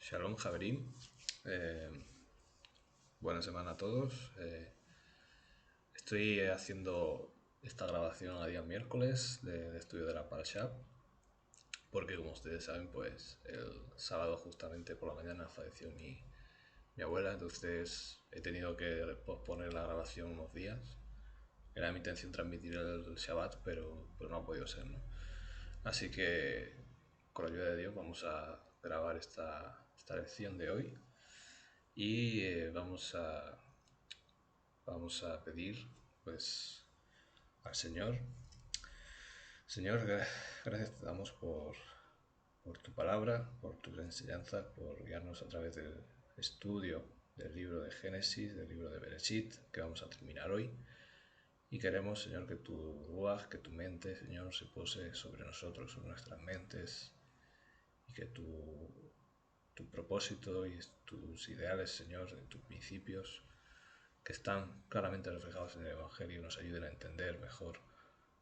Shalom Javerim, eh, buena semana a todos. Estoy haciendo esta grabación a día miércoles de estudio de la Parashá, porque como ustedes saben, pues el sábado justamente por la mañana falleció mi abuela, entonces he tenido que posponer la grabación unos días. Era mi intención transmitir el Shabbat, pero no ha podido ser, ¿no? Así que con la ayuda de Dios vamos a grabar esta lección de hoy y vamos a pedir pues al Señor. Señor, gracias te damos por tu palabra, por tu enseñanza, por guiarnos a través del estudio del libro de Génesis, del libro de Bereshit, que vamos a terminar hoy. Y queremos, Señor, que tu ruaj, que tu mente, Señor, se pose sobre nosotros, sobre nuestras mentes, y que tu propósito y tus ideales, Señor, tus principios, que están claramente reflejados en el Evangelio, nos ayuden a entender mejor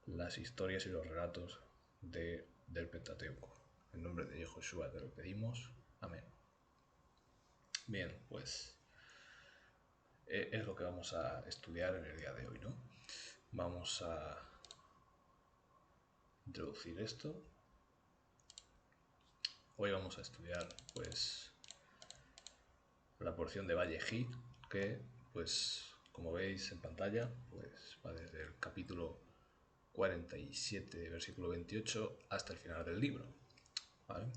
las historias y los relatos del Pentateuco. En nombre de Yehoshua te lo pedimos. Amén. Bien, pues es lo que vamos a estudiar en el día de hoy, ¿no? Vamos a introducir esto. Hoy vamos a estudiar, pues, la porción de Vallejí, que, pues, como veis en pantalla, pues va desde el capítulo 47, versículo 28, hasta el final del libro, ¿vale?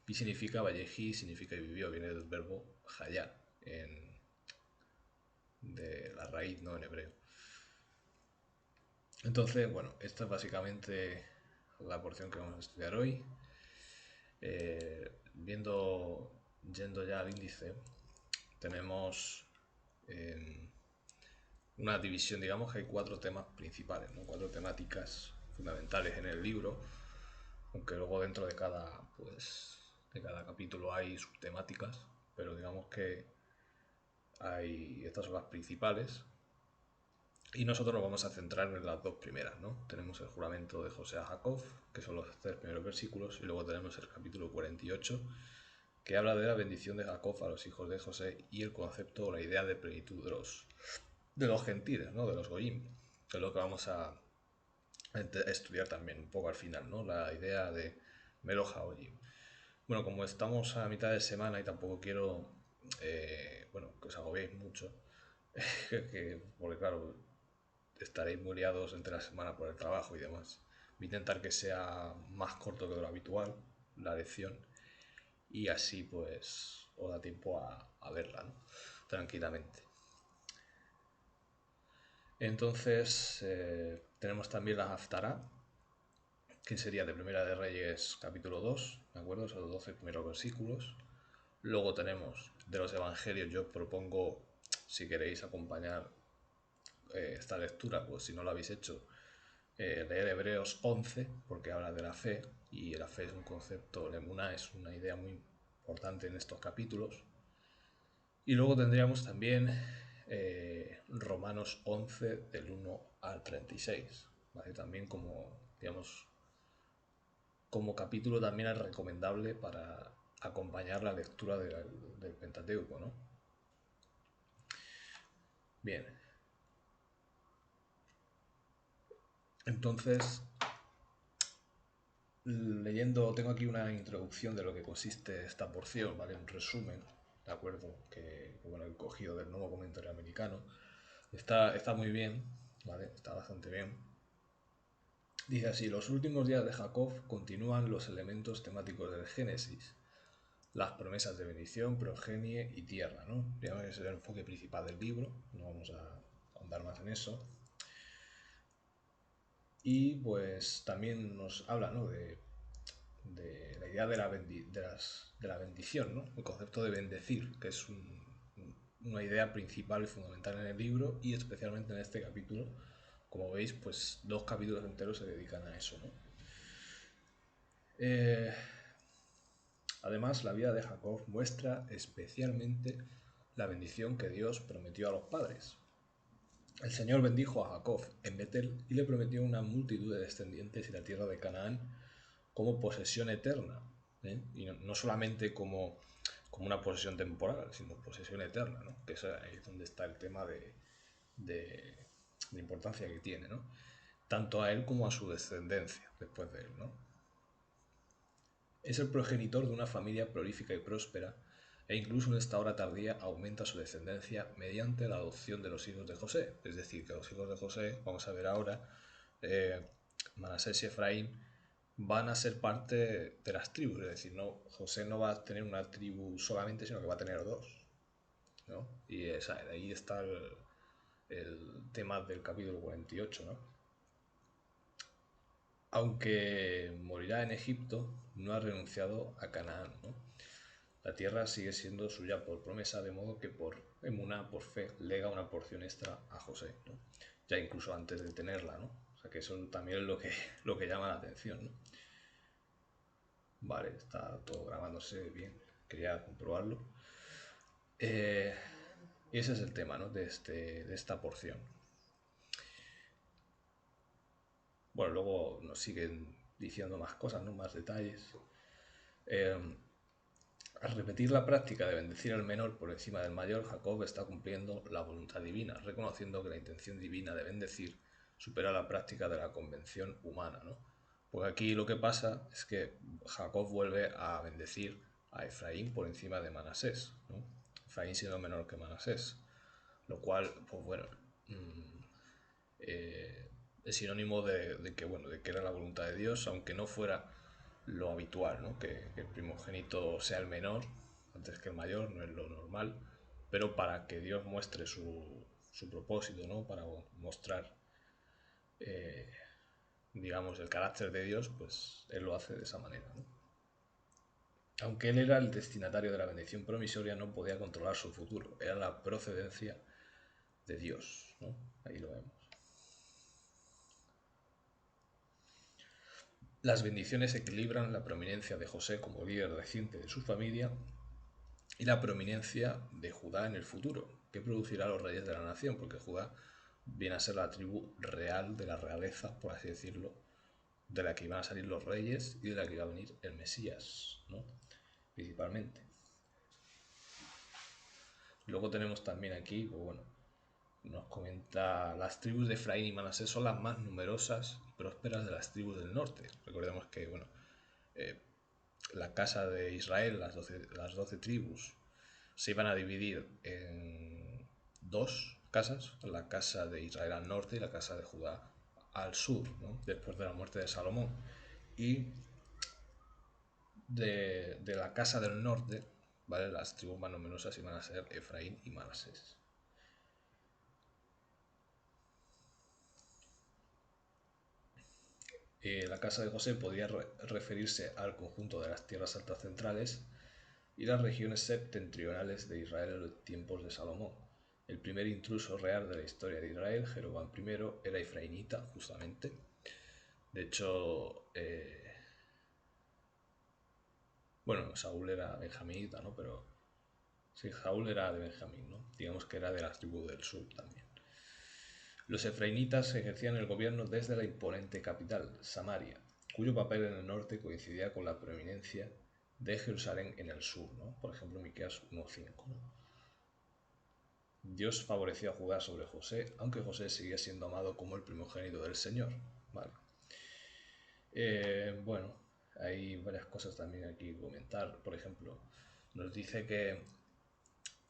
Y significa, Vallejí significa vivió, viene del verbo hayá, de la raíz, ¿no?, en hebreo. Entonces, bueno, esta es básicamente la porción que vamos a estudiar hoy. Yendo ya al índice, tenemos una división, digamos que hay 4 temas principales, ¿no? 4 temáticas fundamentales en el libro, aunque luego dentro de cada capítulo hay subtemáticas, pero digamos que estas son las principales. Y nosotros nos vamos a centrar en las 2 primeras, ¿no? Tenemos el juramento de José a Jacob, que son los 3 primeros versículos, y luego tenemos el capítulo 48, que habla de la bendición de Jacob a los hijos de José y el concepto o la idea de plenitud de los gentiles, ¿no?, de los goyim, que es lo que vamos a estudiar también un poco al final, ¿no?, la idea de Melo Haoyim. Bueno, como estamos a mitad de semana y tampoco quiero que os agobiéis mucho, porque claro, estaréis muy liados entre la semana por el trabajo y demás. Voy a intentar que sea más corto que lo habitual la lección y así pues os da tiempo a verla, ¿no?, tranquilamente. Entonces tenemos también la Haftará, que sería de Primera de Reyes capítulo 2, ¿de acuerdo? Son los 12 primeros versículos. Luego tenemos de los Evangelios, yo propongo, si queréis acompañar esta lectura, pues si no lo habéis hecho, leer Hebreos 11, porque habla de la fe, y la fe es un concepto, la emuná es una idea muy importante en estos capítulos. Y luego tendríamos también Romanos 11, del 1 al 36, ¿vale? También como, digamos, como capítulo también es recomendable para acompañar la lectura del Pentateuco, ¿no? Bien. Entonces, tengo aquí una introducción de lo que consiste esta porción, ¿vale? Un resumen, ¿de acuerdo? Que bueno, he cogido del Nuevo Comentario Americano. Está muy bien, ¿vale? Está bastante bien. Dice así: los últimos días de Jacob continúan los elementos temáticos del Génesis, las promesas de bendición, progenie y tierra, ¿no? Digamos que es el enfoque principal del libro, no vamos a ahondar más en eso. Y pues también nos habla, ¿no?, de la idea de la bendición, ¿no?, el concepto de bendecir, que es una idea principal y fundamental en el libro, y especialmente en este capítulo. Como veis, pues 2 capítulos enteros se dedican a eso, ¿no? Además, la vida de Jacob muestra especialmente la bendición que Dios prometió a los padres. El Señor bendijo a Jacob en Betel y le prometió una multitud de descendientes y la tierra de Canaán como posesión eterna, ¿eh? Y no solamente como como una posesión temporal, sino posesión eterna, ¿no? Que es ahí donde está el tema de importancia que tiene, ¿no? Tanto a él como a su descendencia después de él, ¿no? Es el progenitor de una familia prolífica y próspera, e incluso en esta hora tardía aumenta su descendencia mediante la adopción de los hijos de José. Es decir, que los hijos de José, vamos a ver ahora, eh, Manasés y Efraín, van a ser parte de las tribus. Es decir, no, José no va a tener una tribu solamente, sino que va a tener dos, ¿no? Y ahí está el tema del capítulo 48, ¿no? Aunque morirá en Egipto, no ha renunciado a Canaán, ¿no? La tierra sigue siendo suya por promesa, de modo que por emuná, por fe, lega una porción extra a José, ¿no? Ya incluso antes de tenerla, ¿no? O sea que eso también es lo que llama la atención, ¿no? Vale, está todo grabándose bien, quería comprobarlo. Y ese es el tema, ¿no? De esta porción. Bueno, luego nos siguen diciendo más cosas, ¿no? Más detalles. Eh, Al repetir la práctica de bendecir al menor por encima del mayor, Jacob está cumpliendo la voluntad divina, reconociendo que la intención divina de bendecir supera la práctica de la convención humana, ¿no? Pues aquí lo que pasa es que Jacob vuelve a bendecir a Efraín por encima de Manasés, ¿no? Efraín siendo menor que Manasés, lo cual, pues bueno, es sinónimo de que era la voluntad de Dios, aunque no fuera lo habitual, ¿no? Que el primogénito sea el menor antes que el mayor, no es lo normal, pero para que Dios muestre su propósito, ¿no? Para mostrar, eh, digamos, el carácter de Dios, pues Él lo hace de esa manera, ¿no? Aunque Él era el destinatario de la bendición promisoria, no podía controlar su futuro, era la procedencia de Dios, ¿no? Ahí lo vemos. Las bendiciones equilibran la prominencia de José como líder reciente de su familia y la prominencia de Judá en el futuro, que producirá a los reyes de la nación, porque Judá viene a ser la tribu real de la realeza, por así decirlo, de la que iban a salir los reyes y de la que iba a venir el Mesías, ¿no? Principalmente. Luego tenemos también aquí, pues bueno, nos comenta, las tribus de Efraín y Manasés son las más numerosas y prósperas de las tribus del norte. Recordemos que, bueno, eh, la casa de Israel, las 12 tribus, se iban a dividir en dos casas, la casa de Israel al norte y la casa de Judá al sur, ¿no? Después de la muerte de Salomón. Y de la casa del norte, ¿vale? Las tribus más numerosas iban a ser Efraín y Manasés. La casa de José podría referirse al conjunto de las tierras altas centrales y las regiones septentrionales de Israel en los tiempos de Salomón. El primer intruso real de la historia de Israel, Jeroboam I, era efraínita, justamente. De hecho, bueno, Saúl era benjamínita, ¿no? Pero sí, Saúl era de Benjamín, ¿no? Digamos que era de las tribus del sur también. Los efraínitas ejercían el gobierno desde la imponente capital, Samaria, cuyo papel en el norte coincidía con la preeminencia de Jerusalén en el sur, ¿no? Por ejemplo, Miqueas 1:5, ¿no? Dios favoreció a Judá sobre José, aunque José seguía siendo amado como el primogénito del Señor. Vale. Bueno, hay varias cosas también aquí que comentar. Por ejemplo, nos dice que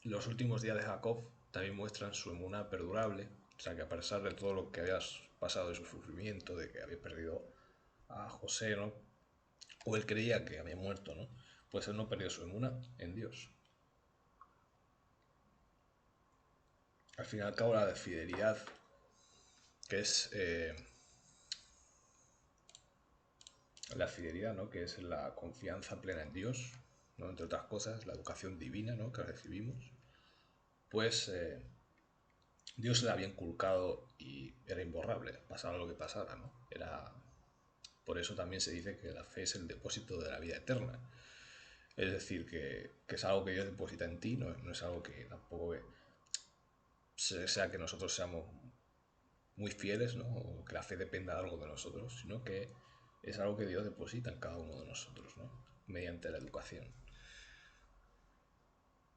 los últimos días de Jacob también muestran su emuná perdurable, o sea que a pesar de todo lo que había pasado de su sufrimiento, de que había perdido a José, ¿no? O él creía que había muerto, ¿no? Pues él no perdió su emuná en Dios. Al fin y al cabo, la de fidelidad, que es la fidelidad, ¿no? Que es la confianza plena en Dios, ¿no? Entre otras cosas, la educación divina, ¿no? Que recibimos, pues Dios se la había inculcado y era imborrable, pasara lo que pasara, ¿no? Era, por eso también se dice que la fe es el depósito de la vida eterna. Es decir, que es algo que Dios deposita en ti, no es algo que tampoco sea que nosotros seamos muy fieles, ¿no? O que la fe dependa de algo de nosotros, sino que es algo que Dios deposita en cada uno de nosotros, ¿no? Mediante la educación.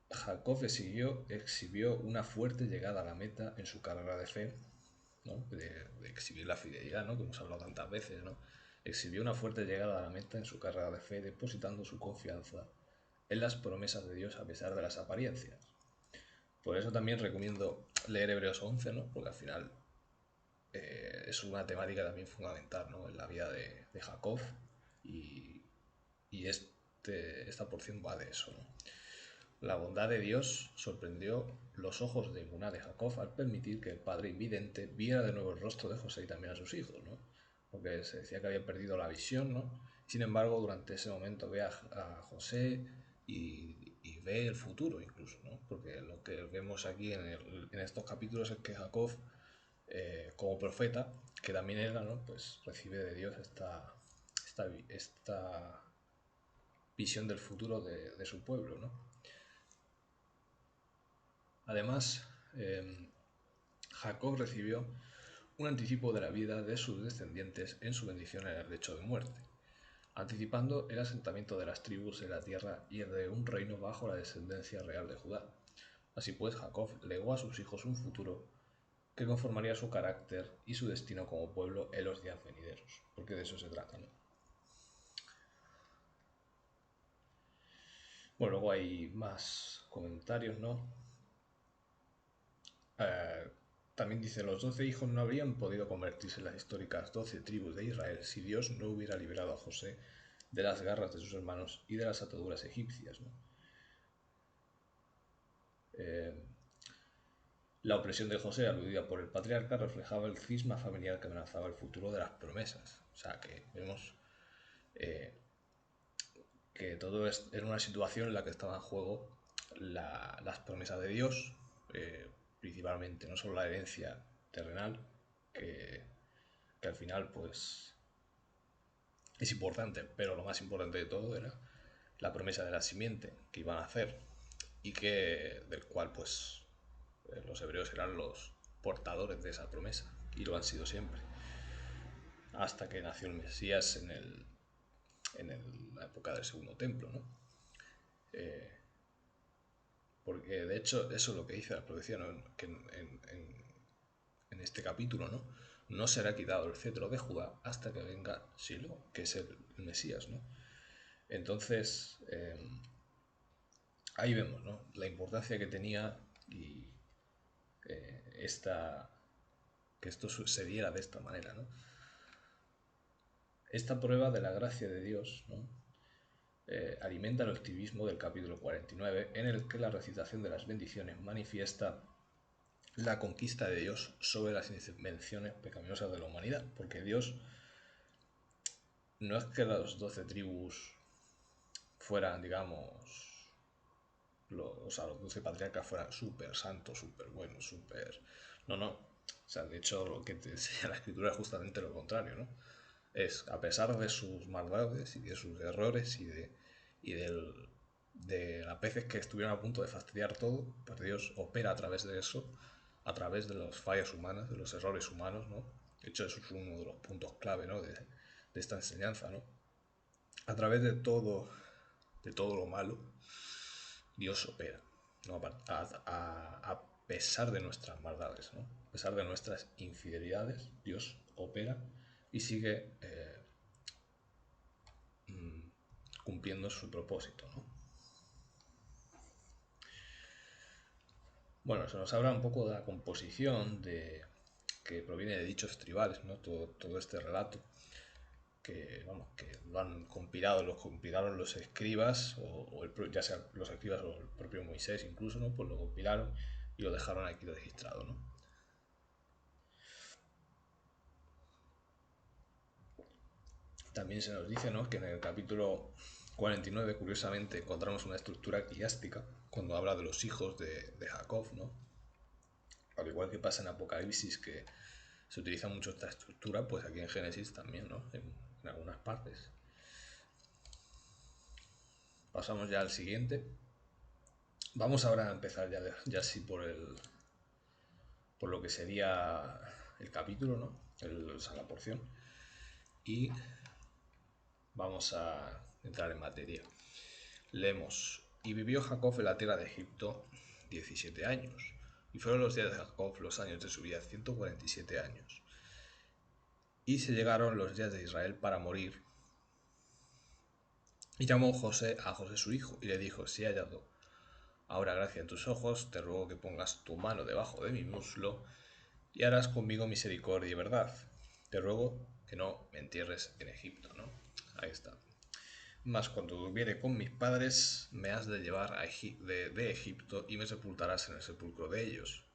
Jacob exhibió una fuerte llegada a la meta en su carrera de fe, ¿no? De exhibir la fidelidad, ¿no? Que hemos hablado tantas veces, ¿no? Exhibió una fuerte llegada a la meta en su carrera de fe, depositando su confianza en las promesas de Dios a pesar de las apariencias. Por eso también recomiendo leer Hebreos 11, ¿no? Porque al final es una temática también fundamental, ¿no? En la vida de Jacob y, y esta porción va de eso, ¿no? La bondad de Dios sorprendió los ojos de Emuná de Jacob al permitir que el padre invidente viera de nuevo el rostro de José y también a sus hijos, ¿no? Porque se decía que había perdido la visión, ¿no? Sin embargo, durante ese momento ve a José y ve el futuro incluso, ¿no? Porque lo que vemos aquí en estos capítulos es que Jacob, como profeta, que también era, ¿no? Pues recibe de Dios esta visión del futuro de su pueblo, ¿no? Además, Jacob recibió un anticipo de la vida de sus descendientes en su bendición en el lecho de muerte, anticipando el asentamiento de las tribus en la tierra y el de un reino bajo la descendencia real de Judá. Así pues, Jacob legó a sus hijos un futuro que conformaría su carácter y su destino como pueblo en los días venideros, porque de eso se trata, ¿no? Bueno, luego hay más comentarios, ¿no? Eh, También dice, los 12 hijos no habrían podido convertirse en las históricas 12 tribus de Israel si Dios no hubiera liberado a José de las garras de sus hermanos y de las ataduras egipcias, ¿no? Eh, la opresión de José, aludida por el patriarca, reflejaba el cisma familiar que amenazaba el futuro de las promesas. O sea, que vemos eh, que todo es en una situación en la que estaba en juego las promesas de Dios, principalmente, no solo la herencia terrenal, que, que al final pues es importante, pero lo más importante de todo era la promesa de la simiente que iban a hacer y que del cual pues los hebreos eran los portadores de esa promesa y lo han sido siempre hasta que nació el Mesías la época del segundo templo, ¿no? Eh, Porque de hecho eso es lo que dice la profecía, ¿no? Que en este capítulo, ¿no? No será quitado el cetro de Judá hasta que venga Silo, que es el Mesías, ¿no? Entonces, ahí vemos, ¿no? La importancia que tenía y esta, que esto sucediera de esta manera, ¿no? Esta prueba de la gracia de Dios, ¿no? Alimenta el optimismo del capítulo 49, en el que la recitación de las bendiciones manifiesta la conquista de Dios sobre las invenciones pecaminosas de la humanidad, porque Dios no es que las 12 tribus fueran, digamos, o sea, los 12 patriarcas fueran súper santos, súper buenos, súper... No, no. O sea, de hecho, lo que te enseña la escritura es justamente lo contrario, ¿no? Es, a pesar de sus maldades y de sus errores de las veces que estuvieron a punto de fastidiar todo, pues Dios opera a través de eso, a través de las fallas humanas, de los errores humanos, ¿no? De hecho, eso es uno de los puntos clave, ¿no? De esta enseñanza, ¿no? A través de todo lo malo, Dios opera, ¿no? A pesar de nuestras maldades, ¿no? A pesar de nuestras infidelidades, Dios opera y sigue cumpliendo su propósito, ¿no? Bueno, se nos habla un poco de la composición que proviene de dichos tribales, ¿no? Todo este relato que, vamos, que lo han compilado, los compilaron los escribas, ya sea los escribas o el propio Moisés incluso, ¿no? Pues lo compilaron y lo dejaron aquí registrado, ¿no? También se nos dice, ¿no? Que en el capítulo 49, curiosamente, encontramos una estructura quiástica cuando habla de los hijos de Jacob, ¿no? Al igual que pasa en Apocalipsis, que se utiliza mucho esta estructura, pues aquí en Génesis también, ¿no? En algunas partes. Pasamos ya al siguiente. Vamos ahora a empezar ya sí por lo que sería el capítulo, ¿no? O sea, la porción. Y vamos a entrar en materia. Leemos. Y vivió Jacob en la tierra de Egipto 17 años. Y fueron los días de Jacob, los años de su vida, 147 años. Y se llegaron los días de Israel para morir. Y llamó José a José su hijo, y le dijo: si he hallado ahora gracia en tus ojos, te ruego que pongas tu mano debajo de mi muslo, y harás conmigo misericordia y verdad. Te ruego que no me entierres en Egipto, ¿no? Ahí está. Mas cuando durmiere con mis padres, me has de llevar de Egipto, y me sepultarás en el sepulcro de ellos.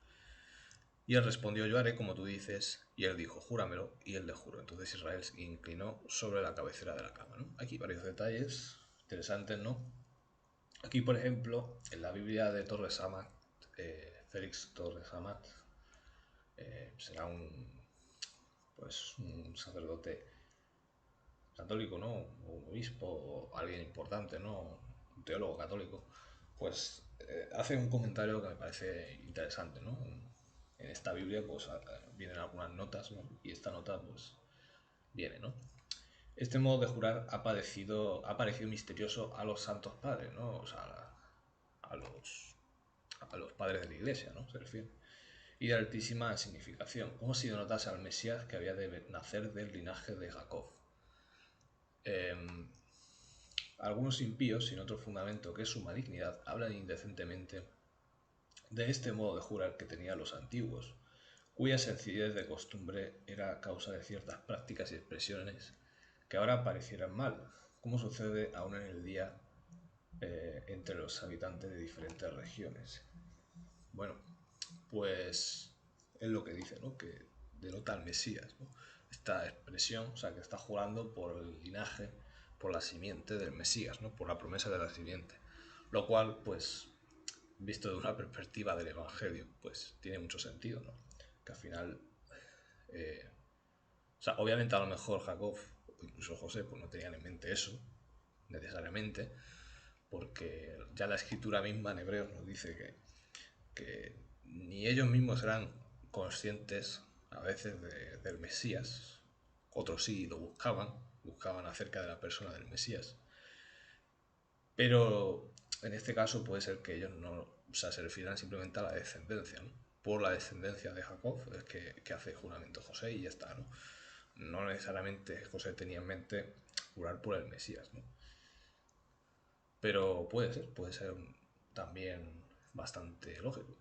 Y él respondió: yo haré como tú dices. Y él dijo: júramelo. Y él le juró. Entonces Israel se inclinó sobre la cabecera de la cama, ¿no? Aquí varios detalles interesantes, ¿no? Aquí, por ejemplo, en la Biblia de Torres Amat, Félix Torres Amat, será un sacerdote católico, ¿no? O un obispo, o alguien importante, ¿no? Un teólogo católico, pues hace un comentario que me parece interesante, ¿no? En esta Biblia pues vienen algunas notas, ¿no? Y esta nota pues viene, ¿no? Este modo de jurar ha parecido misterioso a los santos padres, ¿no? O sea, a los padres de la iglesia, ¿no? Se refiere. Y de altísima significación, como si denotase al Mesías que había de nacer del linaje de Jacob. Algunos impíos, sin otro fundamento que su malignidad, hablan indecentemente de este modo de jurar que tenían los antiguos, cuya sencillez de costumbre era causa de ciertas prácticas y expresiones que ahora parecieran mal, como sucede aún en el día entre los habitantes de diferentes regiones. Bueno, pues es lo que dice, ¿no? Que denota al Mesías, ¿no? Esta expresión, o sea, que está jurando por el linaje, por la simiente del Mesías, ¿no? Por la promesa de la simiente. Lo cual, pues, visto de una perspectiva del Evangelio, pues tiene mucho sentido, ¿no? Que al final, o sea, obviamente a lo mejor Jacob o incluso José pues no tenían en mente eso, necesariamente, porque ya la escritura misma en Hebreos nos dice que ni ellos mismos eran conscientes a veces del Mesías, otros sí lo buscaban acerca de la persona del Mesías, pero en este caso puede ser que ellos no, o sea, se refieran simplemente a la descendencia, ¿no? Por la descendencia de Jacob es que hace juramento José y ya está, ¿no? No necesariamente José tenía en mente jurar por el Mesías, ¿no? Pero puede ser también bastante lógico.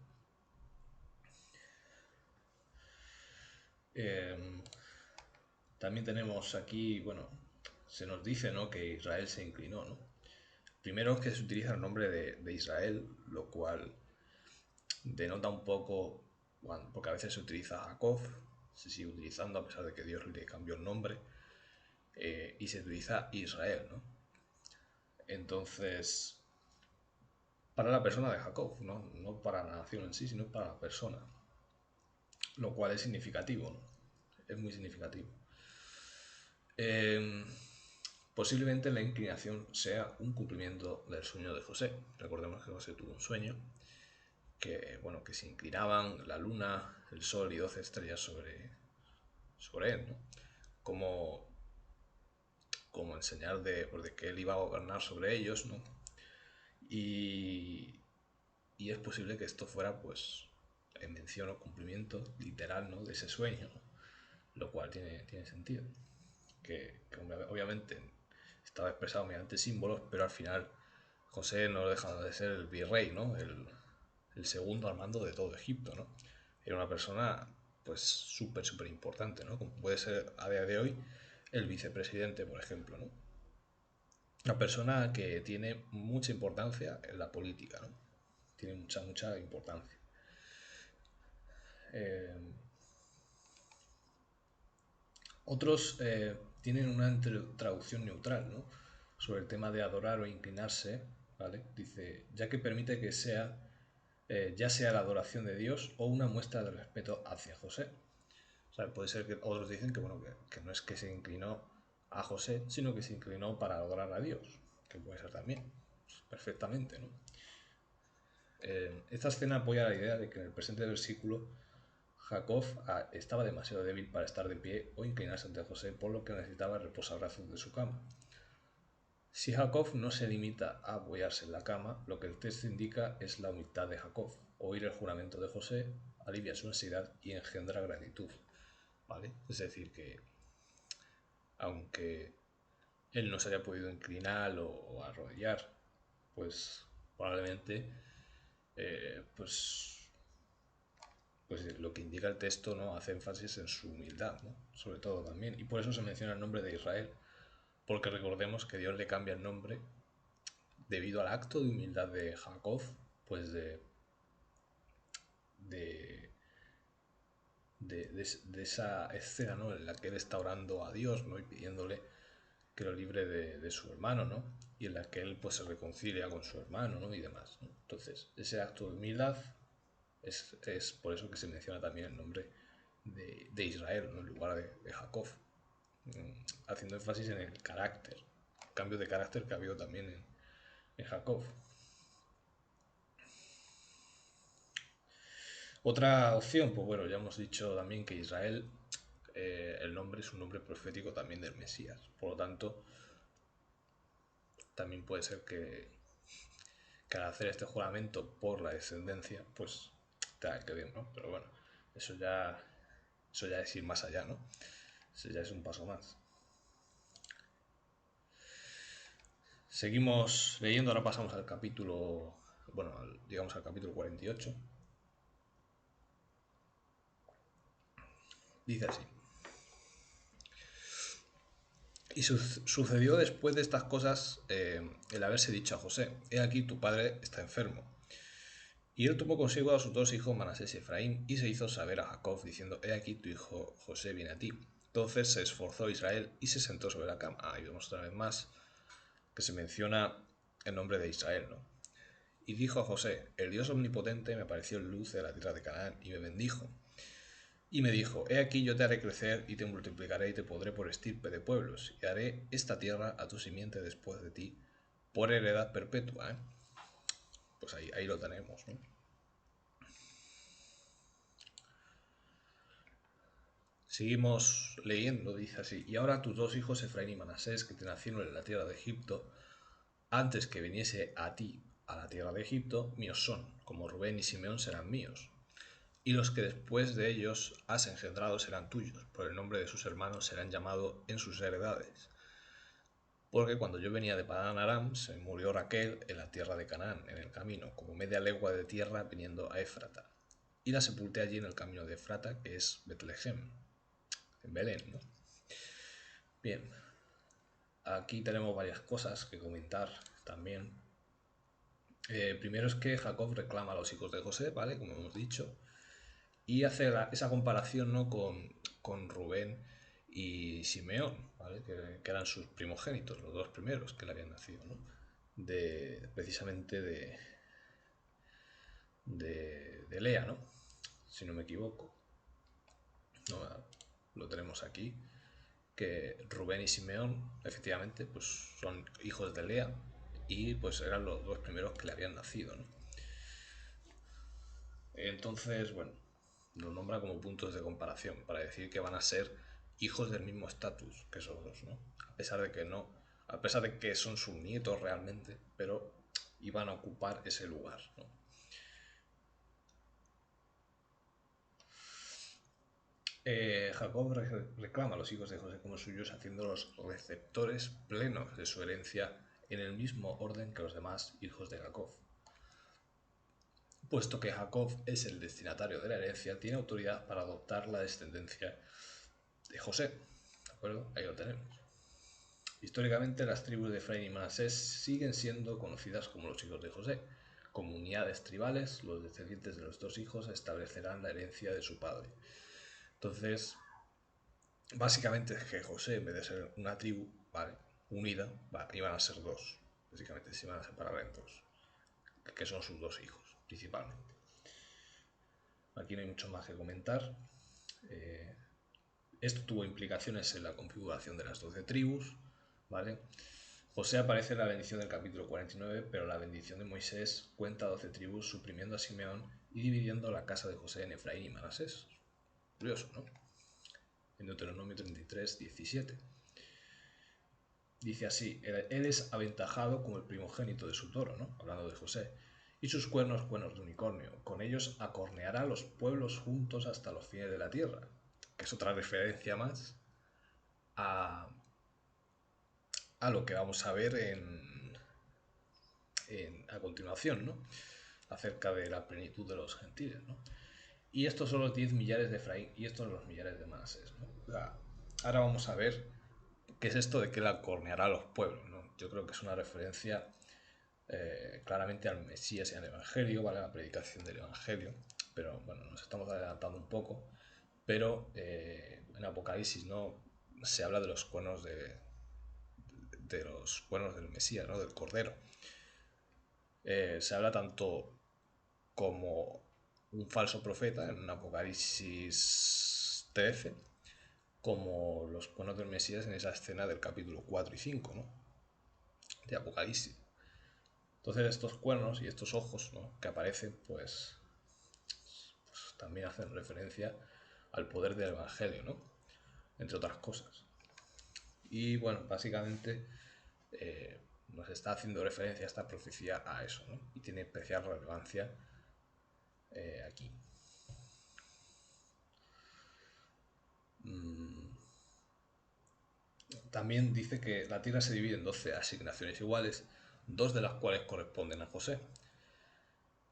También tenemos aquí, bueno, se nos dice, ¿no?, que Israel se inclinó, ¿no? Primero que se utiliza el nombre de Israel, lo cual denota un poco, bueno, porque a veces se utiliza Jacob, se sigue utilizando a pesar de que Dios le cambió el nombre, y se utiliza Israel, ¿no? Entonces, para la persona de Jacob, ¿no? No para la nación en sí, sino para la persona, lo cual es significativo, ¿no? Es muy significativo. Posiblemente la inclinación sea un cumplimiento del sueño de José. Recordemos que José tuvo un sueño que se inclinaban la luna, el sol y 12 estrellas sobre él, ¿no? Como, como enseñar de que él iba a gobernar sobre ellos, ¿no? Y, y es posible que esto fuera, pues, en mención o cumplimiento literal, ¿no?, de ese sueño, ¿no? Lo cual tiene sentido. Que obviamente estaba expresado mediante símbolos, pero al final José no deja de ser el virrey, ¿no? El segundo al mando de todo Egipto, ¿no? Era una persona pues súper importante, ¿no? Como puede ser a día de hoy el vicepresidente, por ejemplo, ¿no? Una persona que tiene mucha importancia en la política, ¿no? Tiene mucha importancia. Otros tienen una traducción neutral, ¿no?, sobre el tema de adorar o inclinarse, ¿vale? Dice, ya que permite que sea, ya sea la adoración de Dios o una muestra de respeto hacia José. O sea, puede ser que otros dicen que, bueno, que no es que se inclinó a José, sino que se inclinó para adorar a Dios, que puede ser también, perfectamente, ¿no? Esta escena apoya la idea de que en el presente versículo Jacob estaba demasiado débil para estar de pie o inclinarse ante José, por lo que necesitaba reposabrazos de su cama. Si Jacob no se limita a apoyarse en la cama, lo que el texto indica es la humildad de Jacob. Oír el juramento de José alivia su ansiedad y engendra gratitud. ¿Vale? Es decir, que aunque él no se haya podido inclinar o arrodillar, pues probablemente pues lo que indica el texto, ¿no?, hace énfasis en su humildad, ¿no?, sobre todo también. Y por eso se menciona el nombre de Israel, porque recordemos que Dios le cambia el nombre debido al acto de humildad de Jacob, pues de, de esa escena, ¿no?, en la que él está orando a Dios, ¿no?, y pidiéndole que lo libre de su hermano, ¿no?, y en la que él pues se reconcilia con su hermano, ¿no?, y demás, ¿no? Entonces, ese acto de humildad es por eso que se menciona también el nombre de Israel, ¿no?, en lugar de Jacob, haciendo énfasis en el carácter, cambio de carácter que ha habido también en Jacob. Otra opción, pues bueno, ya hemos dicho también que Israel, el nombre es un nombre profético también del Mesías, por lo tanto, también puede ser que al hacer este juramento por la descendencia, pues tenga que ver, ¿no? Pero bueno, eso ya, eso ya es ir más allá, ¿no? Eso ya es un paso más. Seguimos leyendo, ahora pasamos al capítulo, bueno, digamos al capítulo 48. Dice así. Y sucedió después de estas cosas el haberse dicho a José: he aquí tu padre está enfermo. Y él tomó consigo a sus dos hijos Manasés y Efraín, y se hizo saber a Jacob, diciendo: he aquí tu hijo José viene a ti. Entonces se esforzó Israel y se sentó sobre la cama. Ahí vemos otra vez más que se menciona el nombre de Israel, ¿no? Y dijo a José: el Dios omnipotente me apareció en luz de la tierra de Canaán y me bendijo. Y me dijo: he aquí yo te haré crecer y te multiplicaré y te pondré por estirpe de pueblos, y haré esta tierra a tu simiente después de ti por heredad perpetua, ¿eh? Pues ahí lo tenemos, ¿no? Seguimos leyendo, dice así: y ahora tus dos hijos Efraín y Manasés, que te nacieron en la tierra de Egipto, antes que viniese a ti a la tierra de Egipto, míos son, como Rubén y Simeón serán míos. Y los que después de ellos has engendrado serán tuyos, por el nombre de sus hermanos serán llamados en sus heredades. Porque cuando yo venía de Padán Aram, se murió Raquel en la tierra de Canaán, en el camino, como media legua de tierra viniendo a Éfrata. Y la sepulté allí en el camino de Éfrata, que es Betlehem, en Belén, ¿no? Bien, aquí tenemos varias cosas que comentar también. Primero es que Jacob reclama a los hijos de José, ¿vale?, como hemos dicho, y hace esa comparación, ¿no?, con Rubén y Simeón, ¿vale?, que eran sus primogénitos, los dos primeros que le habían nacido, ¿no?, precisamente de Lea, ¿no?, si no me equivoco. No, lo tenemos aquí, que Rubén y Simeón efectivamente pues son hijos de Lea y pues eran los dos primeros que le habían nacido, ¿no? Entonces, bueno, los nombra como puntos de comparación para decir que van a ser hijos del mismo estatus que esos dos, ¿no? A pesar de que no, a pesar de que son sus nietos realmente, pero iban a ocupar ese lugar, ¿no? Jacob reclama a los hijos de José como suyos, haciéndolos receptores plenos de su herencia en el mismo orden que los demás hijos de Jacob. Puesto que Jacob es el destinatario de la herencia, tiene autoridad para adoptar la descendencia de José. ¿De acuerdo? Ahí lo tenemos. Históricamente, las tribus de Efraín y Manasés siguen siendo conocidas como los hijos de José. Como unidades tribales, los descendientes de los dos hijos establecerán la herencia de su padre. Entonces, básicamente es que José, en vez de ser una tribu, ¿vale?, unida, iban a ser dos. Básicamente se iban a separar en dos, que son sus dos hijos, principalmente. Aquí no hay mucho más que comentar. Esto tuvo implicaciones en la configuración de las 12 tribus, ¿vale? José aparece en la bendición del capítulo 49, pero la bendición de Moisés cuenta 12 tribus, suprimiendo a Simeón y dividiendo la casa de José en Efraín y Manasés. Curioso, ¿no? En Deuteronomio 33, 17. Dice así, él es aventajado como el primogénito de su toro, ¿no? Hablando de José. Y sus cuernos, cuernos de unicornio. Con ellos acorneará a los pueblos juntos hasta los fines de la tierra. Que es otra referencia más a, a lo que vamos a ver a continuación, ¿no? Acerca de la plenitud de los gentiles, ¿no? Y estos son los 10 millares de Efraín y estos son los millares de Manasés, ¿no? O sea, ahora vamos a ver qué es esto de que él acorneará a los pueblos, ¿no? Yo creo que es una referencia claramente al Mesías y al Evangelio, ¿vale? La predicación del Evangelio, pero bueno, nos estamos adelantando un poco, pero en Apocalipsis, ¿no? Se habla de los cuernos de los cuernos del Mesías, ¿no? Del Cordero. Se habla tanto como un falso profeta en Apocalipsis 13, como los cuernos del Mesías en esa escena del capítulo 4 y 5, ¿no? De Apocalipsis. Entonces estos cuernos y estos ojos, ¿no? Que aparecen, pues también hacen referencia al poder del Evangelio, ¿no? Entre otras cosas. Y bueno, básicamente nos está haciendo referencia esta profecía a eso, ¿no? Y tiene especial relevancia aquí. También dice que la tierra se divide en 12 asignaciones iguales, dos de las cuales corresponden a José,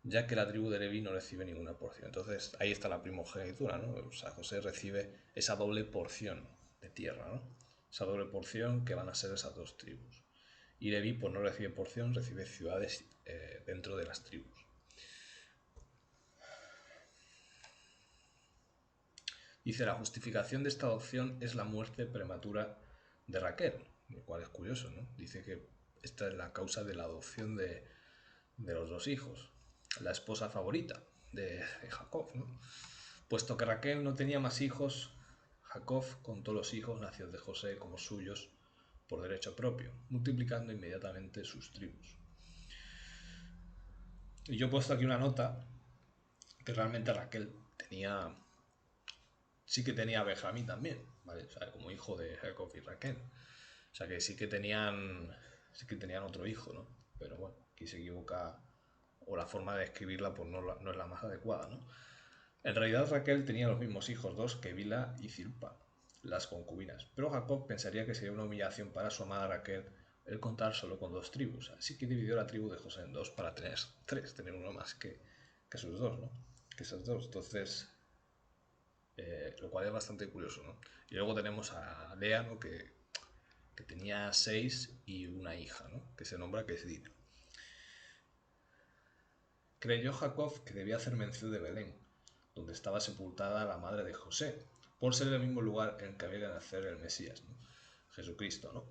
ya que la tribu de Leví no recibe ninguna porción. Entonces ahí está la primogenitura, ¿no? O sea, José recibe esa doble porción de tierra, ¿no? Esa doble porción que van a ser esas dos tribus. Y Leví, pues no recibe porción, recibe ciudades dentro de las tribus. Dice, la justificación de esta adopción es la muerte prematura de Raquel, lo cual es curioso, ¿no? Dice que esta es la causa de la adopción de los dos hijos, la esposa favorita de Jacob, ¿no? Puesto que Raquel no tenía más hijos, Jacob contó los hijos nacidos de José como suyos por derecho propio, multiplicando inmediatamente sus tribus. Y yo he puesto aquí una nota que realmente Raquel tenía, sí que tenía a Benjamín también, ¿vale? O sea, como hijo de Jacob y Raquel. O sea que sí que tenían otro hijo, ¿no? Pero bueno, aquí se equivoca, o la forma de escribirla pues no es la más adecuada, ¿no? En realidad Raquel tenía los mismos hijos dos que Bila y Zilpa, las concubinas, pero Jacob pensaría que sería una humillación para su amada Raquel el contar solo con dos tribus, así que dividió la tribu de José en dos para tener tres, tener uno más que sus dos, ¿no? Que esos dos. Entonces, lo cual es bastante curioso, ¿no? Y luego tenemos a Lea, ¿no? Que tenía seis y una hija, ¿no? Que se nombra que es Dina. Creyó Jacob que debía hacer mención de Belén, donde estaba sepultada la madre de José, por ser el mismo lugar en el que había de nacer el Mesías, ¿no? Jesucristo, ¿no?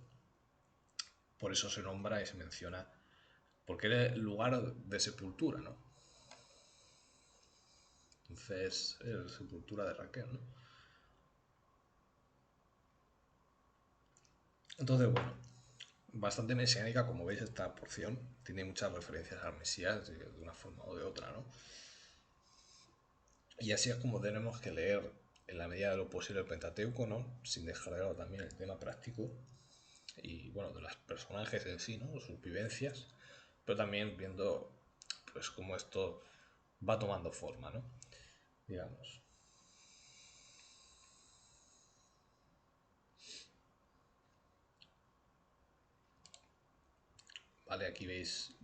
Por eso se nombra y se menciona, porque era el lugar de sepultura, ¿no? Entonces, es la sepultura de Raquel, ¿no? Entonces, bueno, bastante mesiánica, como veis, esta porción tiene muchas referencias al Mesías de una forma o de otra, ¿no? Y así es como tenemos que leer en la medida de lo posible el Pentateuco, ¿no? Sin dejar de lado también el tema práctico y, bueno, de los personajes en sí, ¿no? Sus vivencias, pero también viendo, pues, cómo esto va tomando forma, ¿no? Digamos. Vale, aquí veis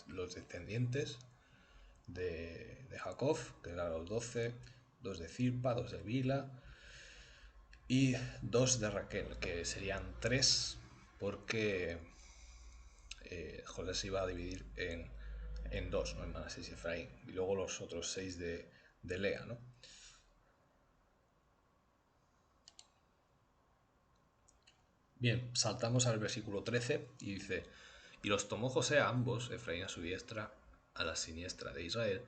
los descendientes de Jacob, que eran los 12, dos de Zilpa, dos de Bila y dos de Raquel, que serían tres porque José se iba a dividir en dos, ¿no? En Manasés y Efraín, y luego los otros seis de Lea, ¿no? Bien, saltamos al versículo 13 y dice, y los tomó José a ambos, Efraín a su diestra, a la siniestra de Israel,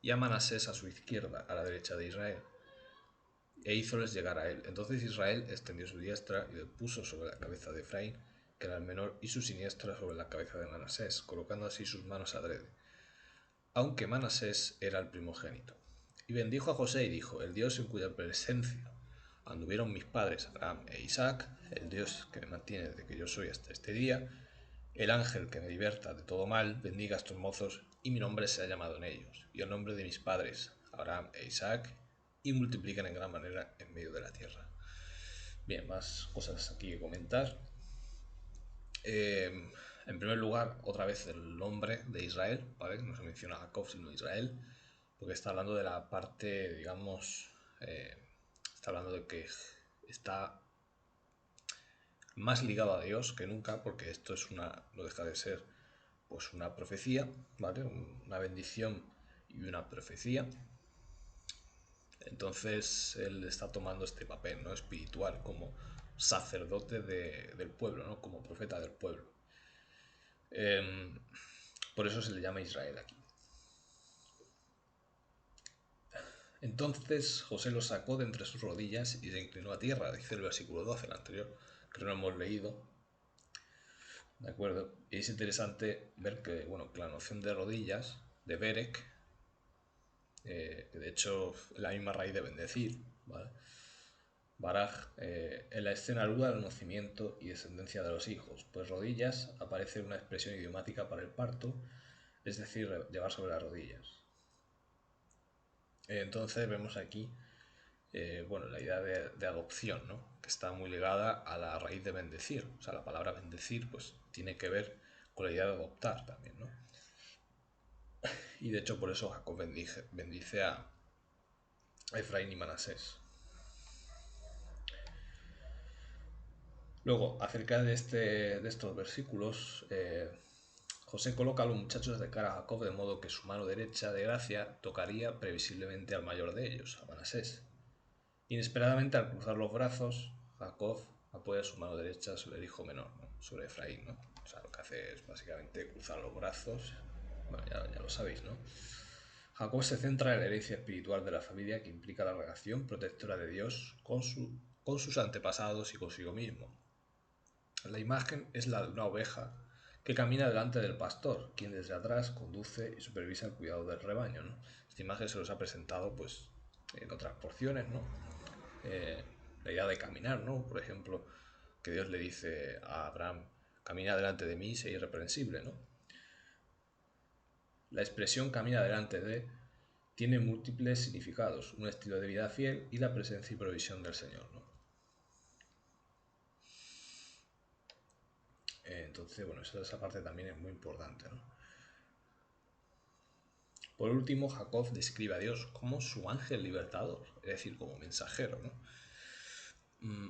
y a Manasés a su izquierda, a la derecha de Israel, e hízoles llegar a él. Entonces Israel extendió su diestra y le puso sobre la cabeza de Efraín, que era el menor, y su siniestra sobre la cabeza de Manasés, colocando así sus manos adrede, aunque Manasés era el primogénito. Y bendijo a José y dijo, el Dios en cuya presencia anduvieron mis padres Abraham e Isaac, el Dios que me mantiene desde que yo soy hasta este día, el ángel que me liberta de todo mal, bendiga a estos mozos y mi nombre sea llamado en ellos, y el nombre de mis padres Abraham e Isaac, y multipliquen en gran manera en medio de la tierra. Bien, más cosas aquí que comentar. En primer lugar, otra vez el nombre de Israel, ¿vale? No se menciona Jacob, sino Israel, porque está hablando de la parte, digamos, está hablando de que está más ligado a Dios que nunca, porque esto es no deja de ser pues una profecía, ¿vale? Una bendición y una profecía. Entonces él está tomando este papel, ¿no? Espiritual, como sacerdote del pueblo, ¿no? Como profeta del pueblo. Por eso se le llama Israel aquí. Entonces José lo sacó de entre sus rodillas y se inclinó a tierra, dice el versículo 12, el anterior, que no hemos leído. ¿De acuerdo? Y es interesante ver que, bueno, que la noción de rodillas, de Berek, que de hecho es la misma raíz de bendecir, ¿vale? Baraj, en la escena aluda al nacimiento y descendencia de los hijos, pues rodillas aparece una expresión idiomática para el parto, es decir, llevar sobre las rodillas. Entonces vemos aquí bueno, la idea de adopción, ¿no? Que está muy ligada a la raíz de bendecir. O sea, la palabra bendecir pues tiene que ver con la idea de adoptar también, ¿no? Y de hecho por eso Jacob bendice a Efraín y Manasés. Luego, acerca de estos versículos, José coloca a los muchachos de cara a Jacob de modo que su mano derecha de gracia tocaría previsiblemente al mayor de ellos, a Manasés. Inesperadamente, al cruzar los brazos, Jacob apoya su mano derecha sobre el hijo menor, ¿no? Sobre Efraín, ¿no? O sea, lo que hace es básicamente cruzar los brazos. Bueno, ya lo sabéis, ¿no? Jacob se centra en la herencia espiritual de la familia que implica la relación protectora de Dios con sus antepasados y consigo mismo. La imagen es la de una oveja que camina delante del pastor, quien desde atrás conduce y supervisa el cuidado del rebaño, ¿no? Esta imagen se nos ha presentado pues en otras porciones, ¿no? La idea de caminar, ¿no? Por ejemplo, que Dios le dice a Abraham, camina delante de mí y sé irreprensible, ¿no? La expresión camina delante de tiene múltiples significados, un estilo de vida fiel y la presencia y provisión del Señor, ¿no? Entonces, bueno, esa parte también es muy importante, ¿no? Por último, Jacob describe a Dios como su ángel libertador, es decir, como mensajero, ¿no?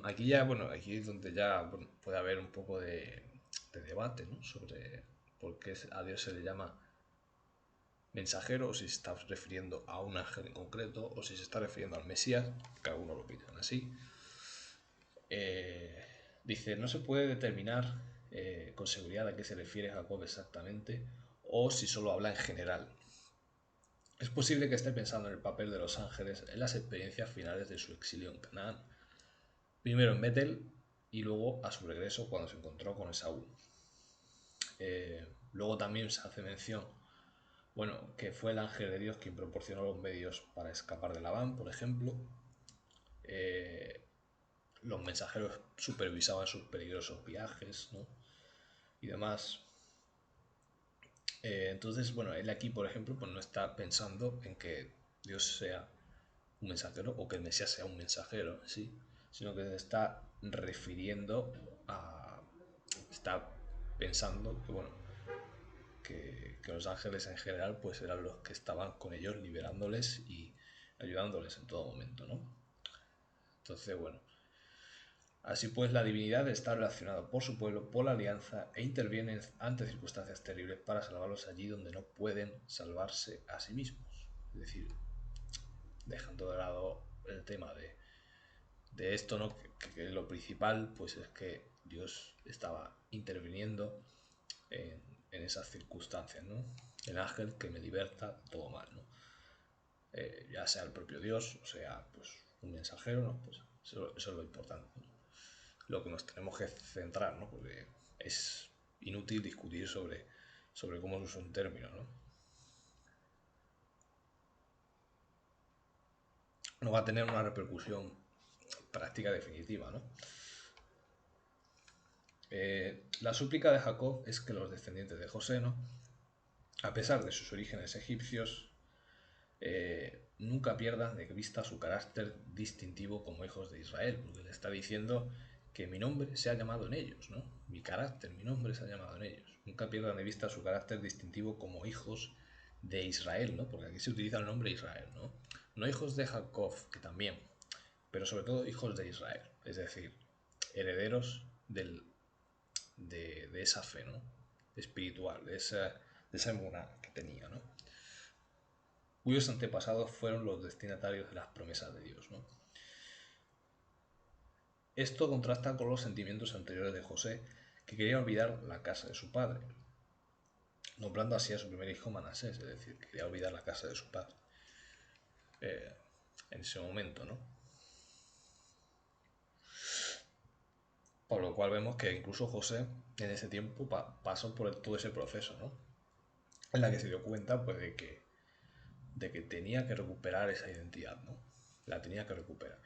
Aquí ya, bueno, aquí es donde ya bueno, puede haber un poco de debate, ¿no? Sobre por qué a Dios se le llama mensajero, o si se está refiriendo a un ángel en concreto, o si se está refiriendo al Mesías, que algunos lo piensan así. Dice, no se puede determinar con seguridad a qué se refiere Jacob exactamente, o si solo habla en general. Es posible que esté pensando en el papel de los ángeles en las experiencias finales de su exilio en Canaán, primero en Betel y luego a su regreso cuando se encontró con Esaú. Luego también se hace mención, bueno, que fue el ángel de Dios quien proporcionó los medios para escapar de Labán, por ejemplo. Los mensajeros supervisaban sus peligrosos viajes, ¿no? Y demás. Entonces, bueno, él aquí, por ejemplo, pues no está pensando en que Dios sea un mensajero o que el Mesías sea un mensajero, ¿sí? Sino que se está refiriendo a... está pensando que, bueno, que los ángeles en general pues eran los que estaban con ellos liberándoles y ayudándoles en todo momento, ¿no? Entonces, bueno, así pues la divinidad está relacionada por su pueblo, por la alianza e interviene ante circunstancias terribles para salvarlos allí donde no pueden salvarse a sí mismos. Es decir, dejando de lado el tema de esto, ¿no? Que lo principal pues es que Dios estaba interviniendo en esas circunstancias, ¿no? El ángel que me liberta todo mal, ¿no? Ya sea el propio Dios, o sea, pues un mensajero, ¿no? Pues eso es lo importante, ¿no? Lo que nos tenemos que centrar, ¿no? Porque es inútil discutir sobre cómo se usa un término, ¿no? No va a tener una repercusión práctica definitiva, ¿no? La súplica de Jacob es que los descendientes de José, ¿no?, a pesar de sus orígenes egipcios, nunca pierdan de vista su carácter distintivo como hijos de Israel, porque le está diciendo que mi nombre se ha llamado en ellos, ¿no? Mi carácter, mi nombre se ha llamado en ellos. Nunca pierdan de vista su carácter distintivo como hijos de Israel, ¿no? Porque aquí se utiliza el nombre Israel, ¿no? No hijos de Jacob, que también, pero sobre todo hijos de Israel, es decir, herederos de esa fe, ¿no?, espiritual, de esa emuná que tenía, ¿no?, cuyos antepasados fueron los destinatarios de las promesas de Dios, ¿no? Esto contrasta con los sentimientos anteriores de José, que quería olvidar la casa de su padre, nombrando así a su primer hijo Manasés, es decir, quería olvidar la casa de su padre en ese momento, ¿no? Por lo cual vemos que incluso José en ese tiempo pasó por todo ese proceso, ¿no?, en la que se dio cuenta, pues, de que tenía que recuperar esa identidad, ¿no? La tenía que recuperar.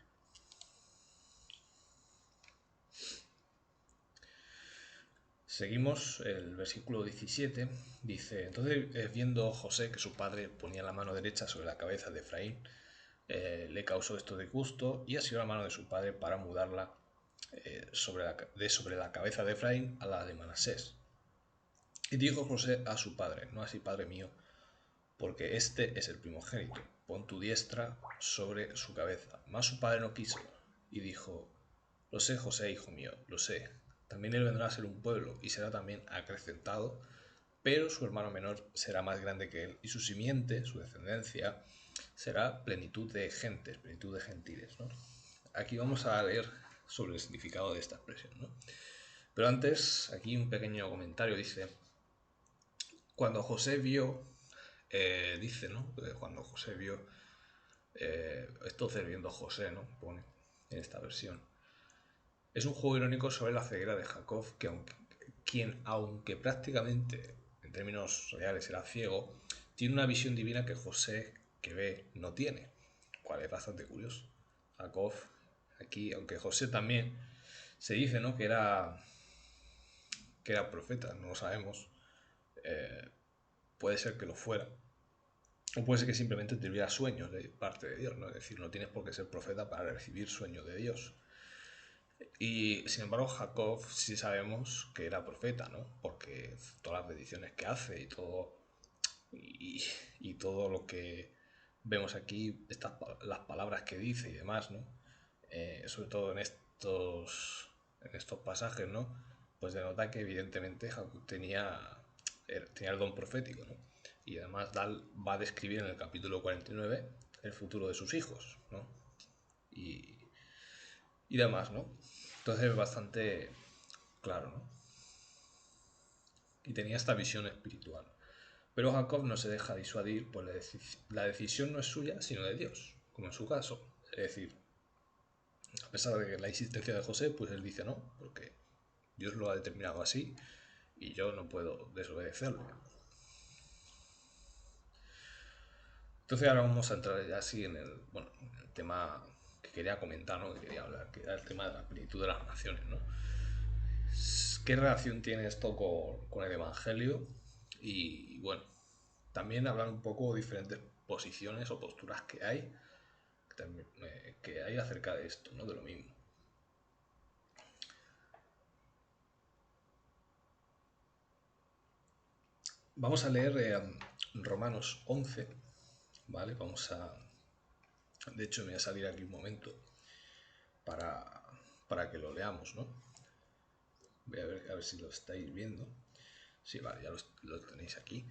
Seguimos el versículo 17, dice: entonces, viendo José que su padre ponía la mano derecha sobre la cabeza de Efraín, le causó esto disgusto y asió la mano de su padre para mudarla sobre la cabeza de Efraín a la de Manasés. Y dijo José a su padre: no así, padre mío, porque este es el primogénito, pon tu diestra sobre su cabeza. Mas su padre no quiso, y dijo: lo sé, José, hijo mío, lo sé. También él vendrá a ser un pueblo, y será también acrecentado, pero su hermano menor será más grande que él, y su simiente, su descendencia, será plenitud de gentes, plenitud de gentiles, ¿no? Aquí vamos a leer sobre el significado de esta expresión, ¿no? Pero antes, aquí un pequeño comentario, dice: cuando José vio, dice, ¿no?, cuando José vio, entonces viendo José, ¿no?, pone en esta versión, es un juego irónico sobre la ceguera de Jacob, aunque prácticamente en términos reales era ciego, tiene una visión divina que José, que ve, no tiene, cual es bastante curioso. Jacob, aquí, aunque José también se dice, ¿no?, que era profeta, no lo sabemos, puede ser que lo fuera, o puede ser que simplemente tuviera sueños de parte de Dios, ¿no? Es decir, no tienes por qué ser profeta para recibir sueños de Dios. Y sin embargo, Jacob sí sabemos que era profeta, ¿no?, porque todas las bendiciones que hace y todo lo que vemos aquí, las palabras que dice y demás, ¿no?, sobre todo en estos pasajes, ¿no?, pues denota que evidentemente Jacob tenía el don profético, ¿no? Y además va a describir en el capítulo 49 el futuro de sus hijos, ¿no?, y demás, ¿no? Entonces es bastante claro, ¿no? Y tenía esta visión espiritual. Pero Jacob no se deja disuadir, pues la decisión no es suya, sino de Dios, como en su caso. Es decir, a pesar de la insistencia de José, pues él dice no, porque Dios lo ha determinado así y yo no puedo desobedecerlo. Entonces ahora vamos a entrar ya así en el tema que quería comentar, ¿no?, que quería hablar, que era el tema de la plenitud de las naciones, ¿no? ¿Qué relación tiene esto con el Evangelio? Y bueno, también hablar un poco de diferentes posiciones o posturas que hay acerca de esto, ¿no?, de lo mismo. Vamos a leer Romanos 11, ¿vale? De hecho, me voy a salir aquí un momento para que lo leamos, ¿no? Voy a ver si lo estáis viendo. Sí, vale, ya lo tenéis aquí.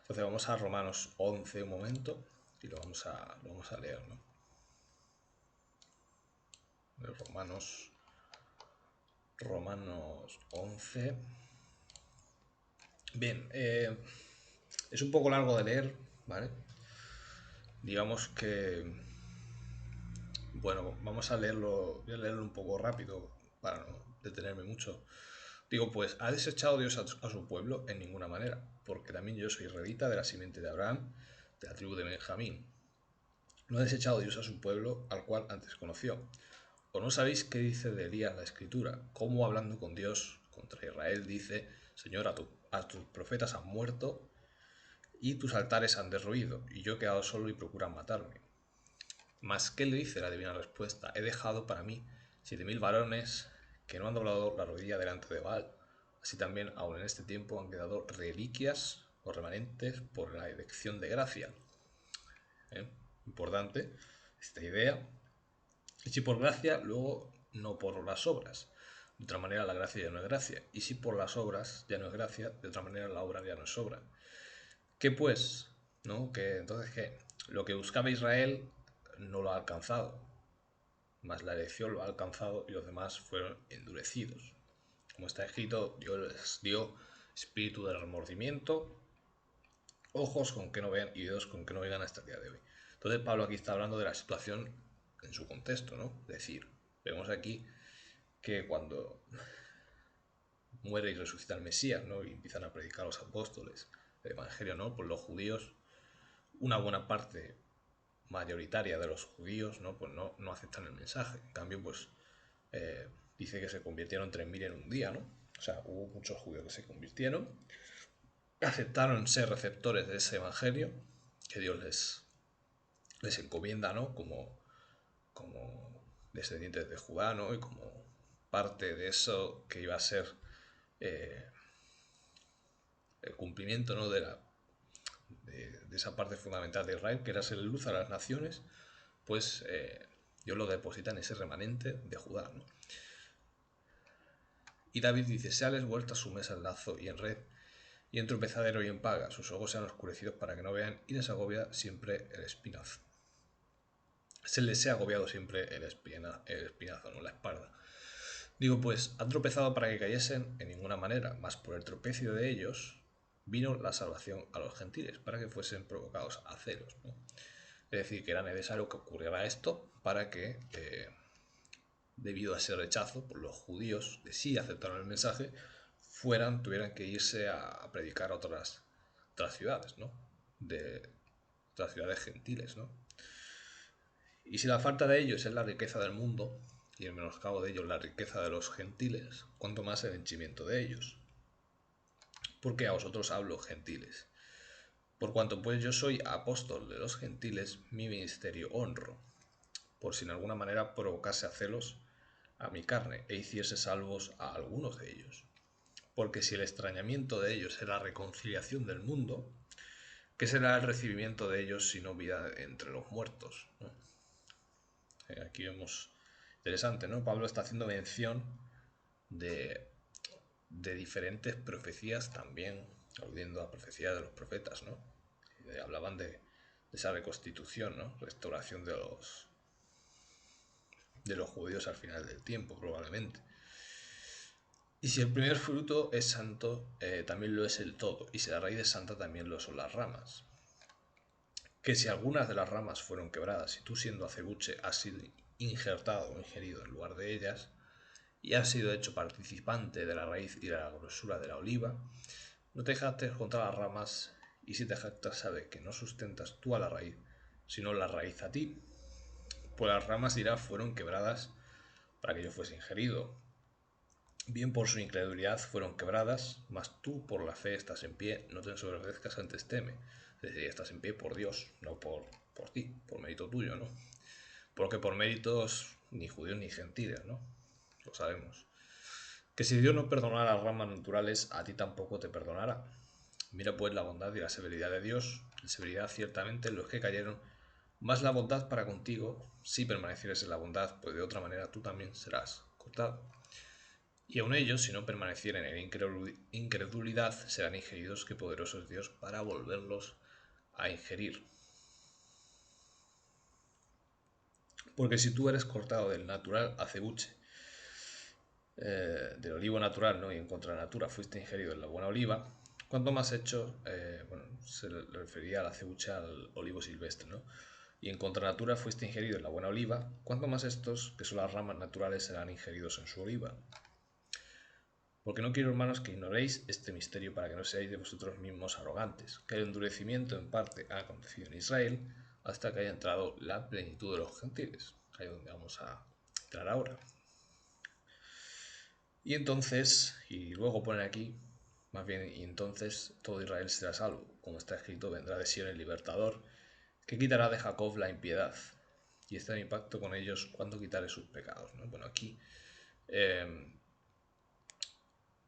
Entonces vamos a Romanos 11 un momento y lo vamos a leer, ¿no? Romanos 11. Bien, es un poco largo de leer, ¿vale? Digamos que, bueno, vamos a leerlo, voy a leerlo un poco rápido para no detenerme mucho. Digo, pues, ¿ha desechado Dios a su pueblo? En ninguna manera, porque también yo soy israelita de la simiente de Abraham, de la tribu de Benjamín. No ha desechado Dios a su pueblo, al cual antes conoció. ¿O no sabéis qué dice de Elías la Escritura? Cómo hablando con Dios contra Israel dice, Señor, a tus profetas han muerto y tus altares han derruido, y yo he quedado solo y procuran matarme. Mas, ¿qué le dice la divina respuesta? He dejado para mí 7000 varones que no han doblado la rodilla delante de Baal. Así también, aun en este tiempo, han quedado reliquias o remanentes por la elección de gracia. Importante esta idea. Y si por gracia, luego no por las obras. De otra manera la gracia ya no es gracia. Y si por las obras ya no es gracia, de otra manera la obra ya no es obra. ¿Qué pues? ¿No? Que entonces que lo que buscaba Israel no lo ha alcanzado. Más la elección lo ha alcanzado y los demás fueron endurecidos. Como está escrito, Dios les dio espíritu de remordimiento, ojos con que no vean y dedos con que no oigan hasta el día de hoy. Entonces Pablo aquí está hablando de la situación en su contexto, ¿no? Es decir, vemos aquí que cuando muere y resucita el Mesías, ¿no? Y empiezan a predicar los apóstoles el Evangelio, ¿no? Pues los judíos, una buena parte mayoritaria de los judíos, ¿no? Pues no aceptan el mensaje. En cambio, pues dice que se convirtieron 3000 en un día, ¿no? O sea, hubo muchos judíos que se convirtieron, aceptaron ser receptores de ese Evangelio que Dios les encomienda, ¿no? Como descendientes de Judá, ¿no? Y como parte de eso que iba a ser el cumplimiento, ¿no? de esa parte fundamental de Israel, que era ser luz a las naciones, pues Dios lo deposita en ese remanente de Judá, ¿no? Y David dice, seales vuelta su mesa en lazo y en red, y en tropezadero y en paga, sus ojos sean oscurecidos para que no vean, y les agobia siempre el espinazo. Se les ha agobiado siempre el espinazo, no la espalda. Digo, pues, han tropezado para que cayesen en ninguna manera, mas por el tropecio de ellos vino la salvación a los gentiles, para que fuesen provocados a celos, ¿no? Es decir, que era necesario que ocurriera esto para que, debido a ese rechazo por los judíos de sí aceptaron el mensaje, tuvieran que irse a predicar a otras ciudades, ¿no? De otras ciudades gentiles, ¿no? Y si la falta de ellos es la riqueza del mundo, y el menoscabo de ellos la riqueza de los gentiles, cuanto más el henchimiento de ellos. Porque a vosotros hablo, gentiles. Por cuanto pues yo soy apóstol de los gentiles, mi ministerio honro, por si en alguna manera provocase a celos a mi carne e hiciese salvos a algunos de ellos. Porque si el extrañamiento de ellos es la reconciliación del mundo, ¿qué será el recibimiento de ellos sino vida entre los muertos? ¿No? Aquí vemos interesante, ¿no? Pablo está haciendo mención de diferentes profecías también, aludiendo a profecías de los profetas, ¿no? Hablaban de esa reconstitución, ¿no? Restauración de los judíos al final del tiempo, probablemente. Y si el primer fruto es santo, también lo es el todo. Y si la raíz es santa, también lo son las ramas. Que si algunas de las ramas fueron quebradas y tú siendo acebuche has sido injertado o ingerido en lugar de ellas, y has sido hecho participante de la raíz y de la grosura de la oliva, no te jactes contra las ramas, y si te jactas sabe que no sustentas tú a la raíz, sino la raíz a ti. Pues las ramas dirá fueron quebradas para que yo fuese ingerido. Bien por su incredulidad fueron quebradas, mas tú por la fe estás en pie, no te ensoberbezcas antes teme. Es decir, estás en pie por Dios, no por ti, por mérito tuyo, ¿no? Porque por méritos ni judíos ni gentiles, ¿no? Lo sabemos. Que si Dios no perdonara las ramas naturales, a ti tampoco te perdonará. Mira pues la bondad y la severidad de Dios, la severidad ciertamente en los que cayeron, más la bondad para contigo, si permanecieres en la bondad, pues de otra manera tú también serás cortado. Y aun ellos, si no permanecieren en incredulidad, serán ingeridos, que poderoso es Dios para volverlos a ingerir. Porque si tú eres cortado del natural acebuche, del olivo natural, ¿no? Y en contra de la natura fuiste ingerido en la buena oliva, cuanto más hecho, se le refería al acebuche al olivo silvestre, ¿no? Y en contra natura fuiste ingerido en la buena oliva, cuanto más estos, que son las ramas naturales, serán ingeridos en su oliva. Porque no quiero, hermanos, que ignoréis este misterio para que no seáis de vosotros mismos arrogantes, que el endurecimiento en parte ha acontecido en Israel, hasta que haya entrado la plenitud de los gentiles, ahí es donde vamos a entrar ahora. Y entonces, y luego pone aquí, más bien, y entonces todo Israel será salvo, como está escrito, vendrá de Sion el libertador, que quitará de Jacob la impiedad, y está en mi pacto con ellos cuando quitare sus pecados, ¿no? Bueno, aquí,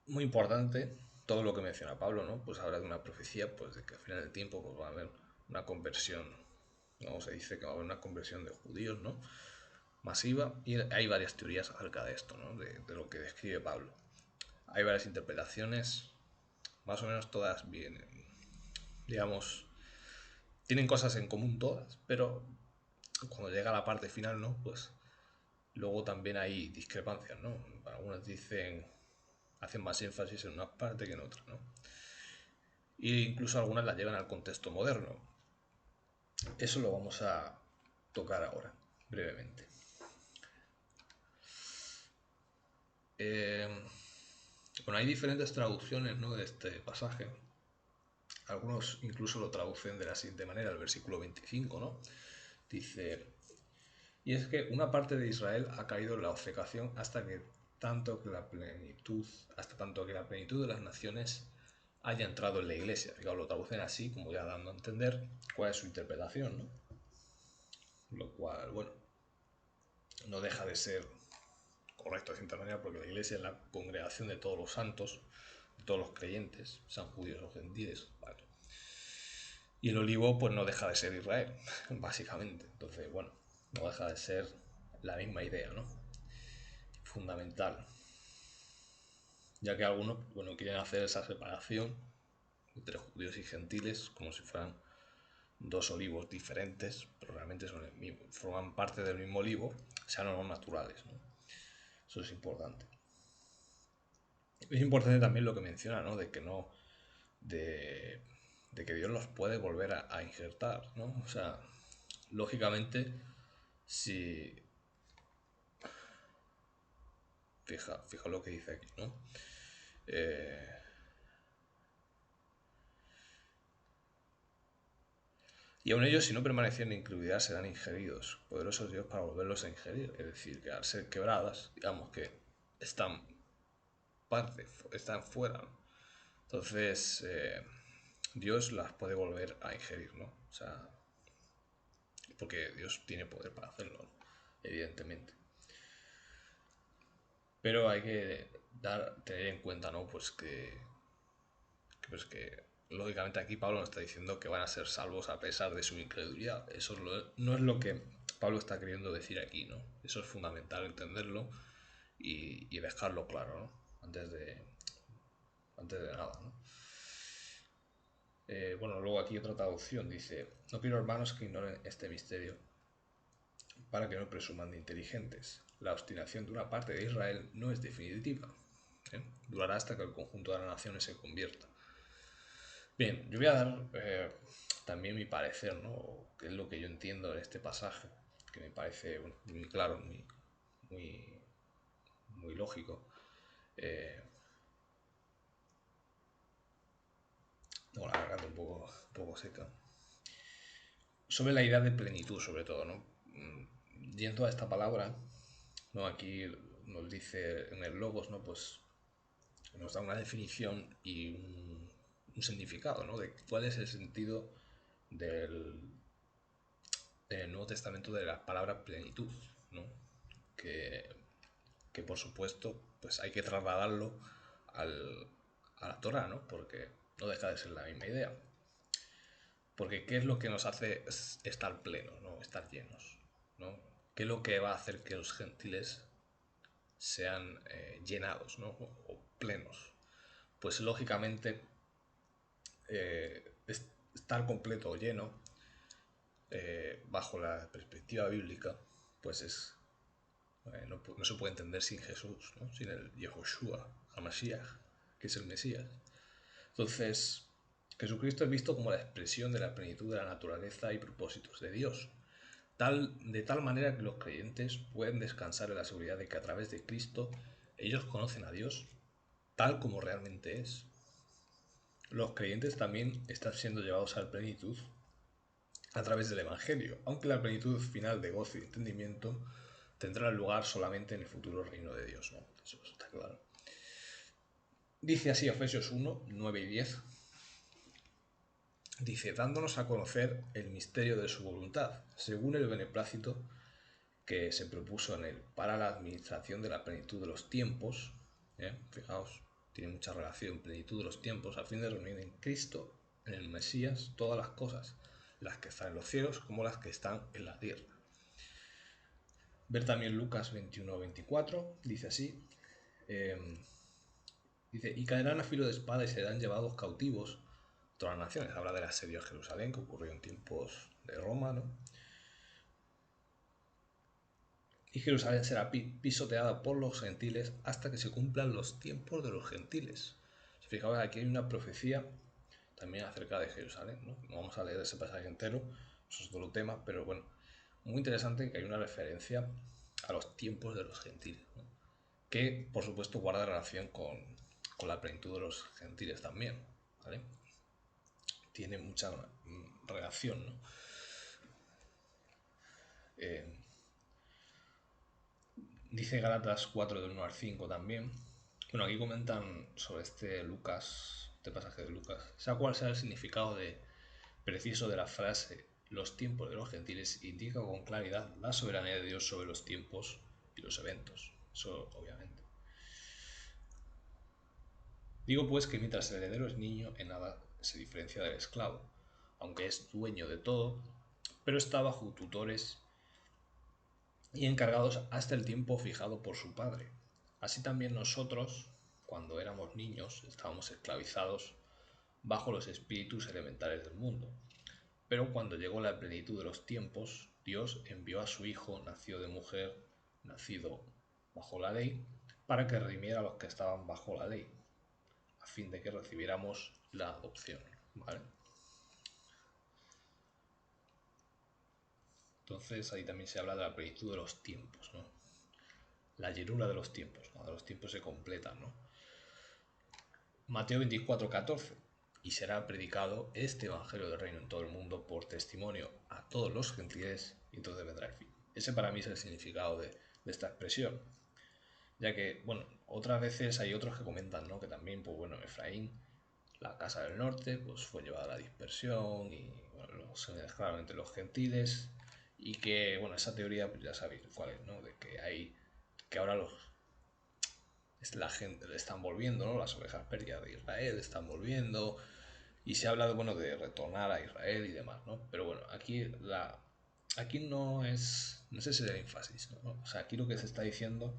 muy importante, todo lo que menciona Pablo, ¿no? Pues habla de una profecía, pues de que al final del tiempo pues, va a haber una conversión, ¿no? Se dice que va a haber una conversión de judíos, ¿no? Masiva, y hay varias teorías acerca de esto, ¿no? De lo que describe Pablo. Hay varias interpretaciones, más o menos todas vienen, digamos, tienen cosas en común todas, pero cuando llega a la parte final, ¿no? Pues luego también hay discrepancias, ¿no? Algunos dicen, hacen más énfasis en una parte que en otra, ¿no? E incluso algunas las llevan al contexto moderno. Eso lo vamos a tocar ahora, brevemente. Bueno, hay diferentes traducciones, ¿no? De este pasaje. Algunos incluso lo traducen de la siguiente manera, el versículo 25, ¿no? Dice, y es que una parte de Israel ha caído en la obcecación hasta tanto que la plenitud de las naciones haya entrado en la iglesia. Fijaos, lo traducen así, como ya dando a entender cuál es su interpretación, ¿no? Lo cual, bueno, no deja de ser correcto de cierta manera, porque la iglesia es la congregación de todos los santos, de todos los creyentes, sean judíos o gentiles, ¿vale? Y el olivo, pues no deja de ser Israel, básicamente. Entonces, bueno, no deja de ser la misma idea, ¿no? Fundamental. Ya que algunos, bueno, quieren hacer esa separación entre judíos y gentiles como si fueran dos olivos diferentes, pero realmente son el mismo, forman parte del mismo olivo, sean o no naturales, ¿no? Eso es importante. Es importante también lo que menciona, ¿no? De que no, de que Dios los puede volver a injertar, ¿no? O sea, lógicamente, si fija lo que dice aquí, ¿no? Y aun ellos, si no permanecieran en incredulidad, serán ingeridos. Poderosos Dios para volverlos a ingerir. Es decir, que al ser quebradas, digamos que están están fuera, ¿no? Entonces, Dios las puede volver a ingerir, ¿no? O sea, porque Dios tiene poder para hacerlo, ¿no? Evidentemente. Pero hay que tener en cuenta, ¿no? Pues que lógicamente aquí Pablo nos está diciendo que van a ser salvos a pesar de su incredulidad. Eso no es lo que Pablo está queriendo decir aquí, ¿no? Eso es fundamental entenderlo y dejarlo claro, ¿no? Antes de nada, ¿no? Bueno, luego aquí otra traducción dice, no quiero hermanos que ignoren este misterio para que no presuman de inteligentes. La obstinación de una parte de Israel no es definitiva. Durará hasta que el conjunto de las naciones se convierta. Bien, yo voy a dar también mi parecer, ¿no? Que es lo que yo entiendo de este pasaje, que me parece muy claro, muy, muy lógico. Tengo la garganta un poco seca. Sobre la idea de plenitud, sobre todo, ¿no? Yendo a esta palabra, ¿no? Aquí nos dice en el Logos, ¿no? Pues nos da una definición y un significado, ¿no? De cuál es el sentido del, en el Nuevo Testamento de la palabra plenitud, ¿no? Que, que por supuesto pues hay que trasladarlo a la Torah, ¿no? Porque no deja de ser la misma idea. Porque ¿qué es lo que nos hace estar plenos, ¿no? Estar llenos, ¿no? ¿Qué es lo que va a hacer que los gentiles sean llenados, ¿no? O plenos? Pues lógicamente estar completo o lleno bajo la perspectiva bíblica pues es no se puede entender sin Jesús, ¿no? Sin el Yehoshua, Hamashiach, que es el Mesías. Entonces, Jesucristo es visto como la expresión de la plenitud de la naturaleza y propósitos de Dios, de tal manera que los creyentes pueden descansar en la seguridad de que a través de Cristo ellos conocen a Dios tal como realmente es. Los creyentes también están siendo llevados a la plenitud a través del Evangelio, aunque la plenitud final de gozo y entendimiento tendrá lugar solamente en el futuro reino de Dios, ¿no? Eso está claro. Dice así Efesios 1, 9 y 10. Dice, dándonos a conocer el misterio de su voluntad, según el beneplácito que se propuso en él, para la administración de la plenitud de los tiempos. Fijaos, tiene mucha relación, plenitud de los tiempos, a fin de reunir en Cristo, en el Mesías, todas las cosas, las que están en los cielos como las que están en la tierra. Ver también Lucas 21-24, dice así, dice, y caerán a filo de espada y serán llevados cautivos todas las naciones. Habla del asedio a Jerusalén, que ocurrió en tiempos de Roma, ¿no? Y Jerusalén será pisoteada por los gentiles hasta que se cumplan los tiempos de los gentiles. Si fijaos, aquí hay una profecía también acerca de Jerusalén, ¿no? No vamos a leer ese pasaje entero, eso es otro tema, pero bueno, muy interesante que hay una referencia a los tiempos de los gentiles, ¿no? Que por supuesto guarda relación con la plenitud de los gentiles también, ¿vale? Tiene mucha relación, ¿no? Dice Gálatas 4 del 1 al 5 también. Bueno, aquí comentan sobre este pasaje de Lucas, sea cual sea el significado preciso de la frase los tiempos de los gentiles, indica con claridad la soberanía de Dios sobre los tiempos y los eventos. Eso obviamente. Digo pues que mientras el heredero es niño, en nada se diferencia del esclavo, aunque es dueño de todo, pero está bajo tutores y encargados hasta el tiempo fijado por su padre. Así también nosotros, cuando éramos niños, estábamos esclavizados bajo los espíritus elementales del mundo. Pero cuando llegó la plenitud de los tiempos, Dios envió a su Hijo, nacido de mujer, nacido bajo la ley, para que redimiera a los que estaban bajo la ley, a fin de que recibiéramos la adopción. ¿Vale? Entonces ahí también se habla de la plenitud de los tiempos, ¿no? La llenura de los tiempos, cuando los tiempos se completan, ¿no? Mateo 24:14. Y será predicado este evangelio del reino en todo el mundo por testimonio a todos los gentiles, y entonces vendrá el fin. Ese para mí es el significado de esta expresión. Ya que, bueno, otras veces hay otros que comentan, ¿no? Que también, pues bueno, Efraín, la casa del norte, pues fue llevada a la dispersión y, bueno, se mezclaron entre los gentiles y que, bueno, esa teoría, pues ya sabéis cuál es, ¿no? De que hay, que ahora la gente le están volviendo, ¿no? Las ovejas perdidas de Israel están volviendo y se habla de, bueno, de retornar a Israel y demás, ¿no? Pero bueno, aquí no es ese es el énfasis, ¿no? O sea, aquí lo que se está diciendo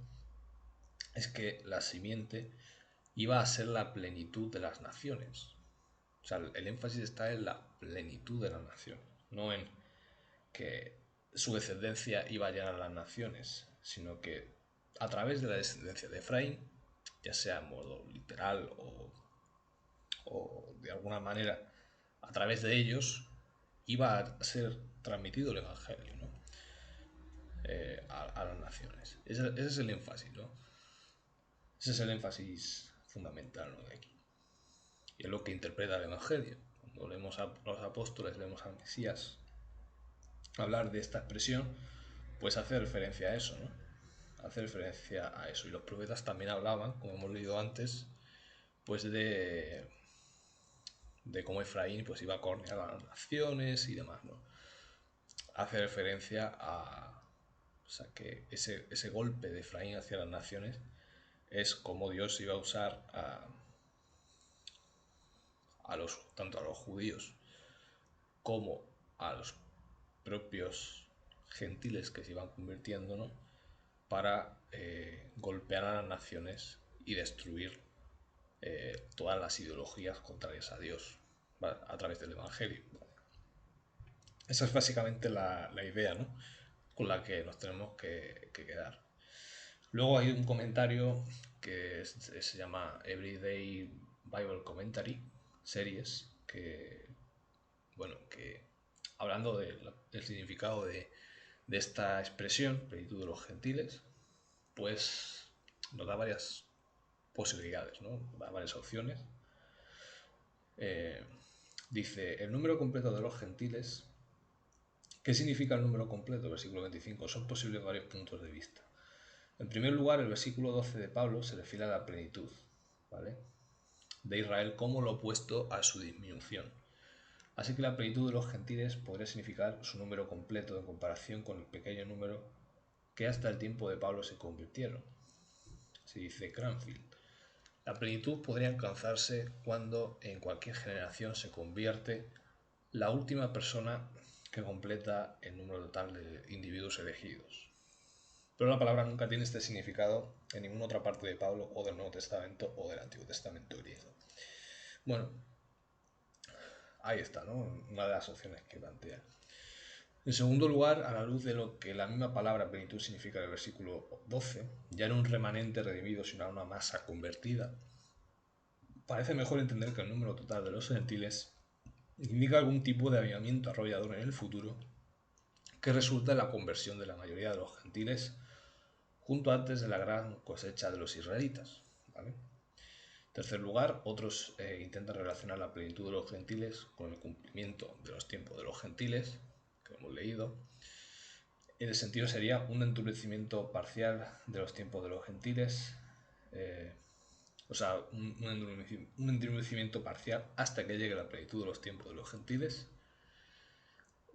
es que la simiente iba a ser la plenitud de las naciones. O sea, el énfasis está en la plenitud de las naciones, no en que su descendencia iba a llenar las naciones, sino que a través de la descendencia de Efraín, ya sea en modo literal o de alguna manera a través de ellos, iba a ser transmitido el Evangelio, ¿no? A las naciones. Ese es el énfasis, ¿no? Ese es el énfasis fundamental, ¿no? De aquí. Y es lo que interpreta el Evangelio. Cuando leemos a los apóstoles, leemos al Mesías hablar de esta expresión, pues hace referencia a eso, ¿no? Hace referencia a eso. Y los profetas también hablaban, como hemos leído antes, pues de cómo Efraín pues iba a cornear a las naciones y demás, ¿no? Hace referencia a, o sea, que ese golpe de Efraín hacia las naciones es como Dios iba a usar tanto a los judíos como a los propios gentiles que se iban convirtiendo, ¿no? Para golpear a las naciones y destruir todas las ideologías contrarias a Dios, ¿vale? A través del Evangelio. Esa es básicamente la idea, ¿no? Con la que nos tenemos que quedar. Luego hay un comentario que se llama Everyday Bible Commentary, series, que, bueno, que hablando del significado de esta expresión, plenitud de los gentiles, pues nos da varias posibilidades, ¿no? Da varias opciones. Dice, el número completo de los gentiles ¿Qué significa el número completo? Versículo 25. Son posibles varios puntos de vista. En primer lugar, el versículo 12 de Pablo se refiere a la plenitud, ¿vale?, de Israel como lo opuesto a su disminución. Así que la plenitud de los gentiles podría significar su número completo en comparación con el pequeño número que hasta el tiempo de Pablo se convirtieron. Se dice Cranfield. La plenitud podría alcanzarse cuando en cualquier generación se convierte la última persona que completa el número total de individuos elegidos. Pero la palabra nunca tiene este significado en ninguna otra parte de Pablo o del Nuevo Testamento o del Antiguo Testamento griego. Bueno, ahí está, ¿no?, una de las opciones que plantea. En segundo lugar, a la luz de lo que la misma palabra plenitud significa en el versículo 12, ya no un remanente redimido, sino una masa convertida, parece mejor entender que el número total de los gentiles indica algún tipo de avivamiento arrollador en el futuro que resulta en la conversión de la mayoría de los gentiles junto antes de la gran cosecha de los israelitas, ¿vale? En tercer lugar, otros intentan relacionar la plenitud de los gentiles con el cumplimiento de los tiempos de los gentiles, que hemos leído. En el sentido sería un endurecimiento parcial de los tiempos de los gentiles, un endurecimiento parcial hasta que llegue la plenitud de los tiempos de los gentiles.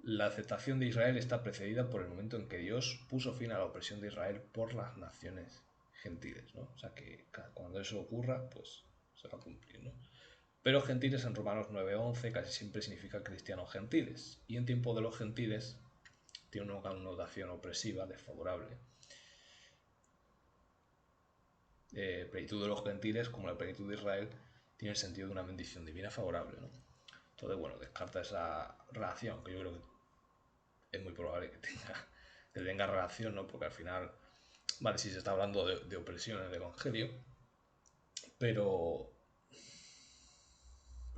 La aceptación de Israel está precedida por el momento en que Dios puso fin a la opresión de Israel por las naciones gentiles, ¿no? O sea que cuando eso ocurra, pues se va a cumplir, ¿no? Pero gentiles en Romanos 9:11 casi siempre significa cristianos gentiles, y en tiempo de los gentiles tiene una connotación opresiva, desfavorable. Plenitud de los gentiles, como la plenitud de Israel, tiene el sentido de una bendición divina favorable, ¿no? Entonces, bueno, descarta esa relación, que yo creo que es muy probable que tenga relación, ¿no? Porque al final, vale, sí se está hablando de opresión en el Evangelio, pero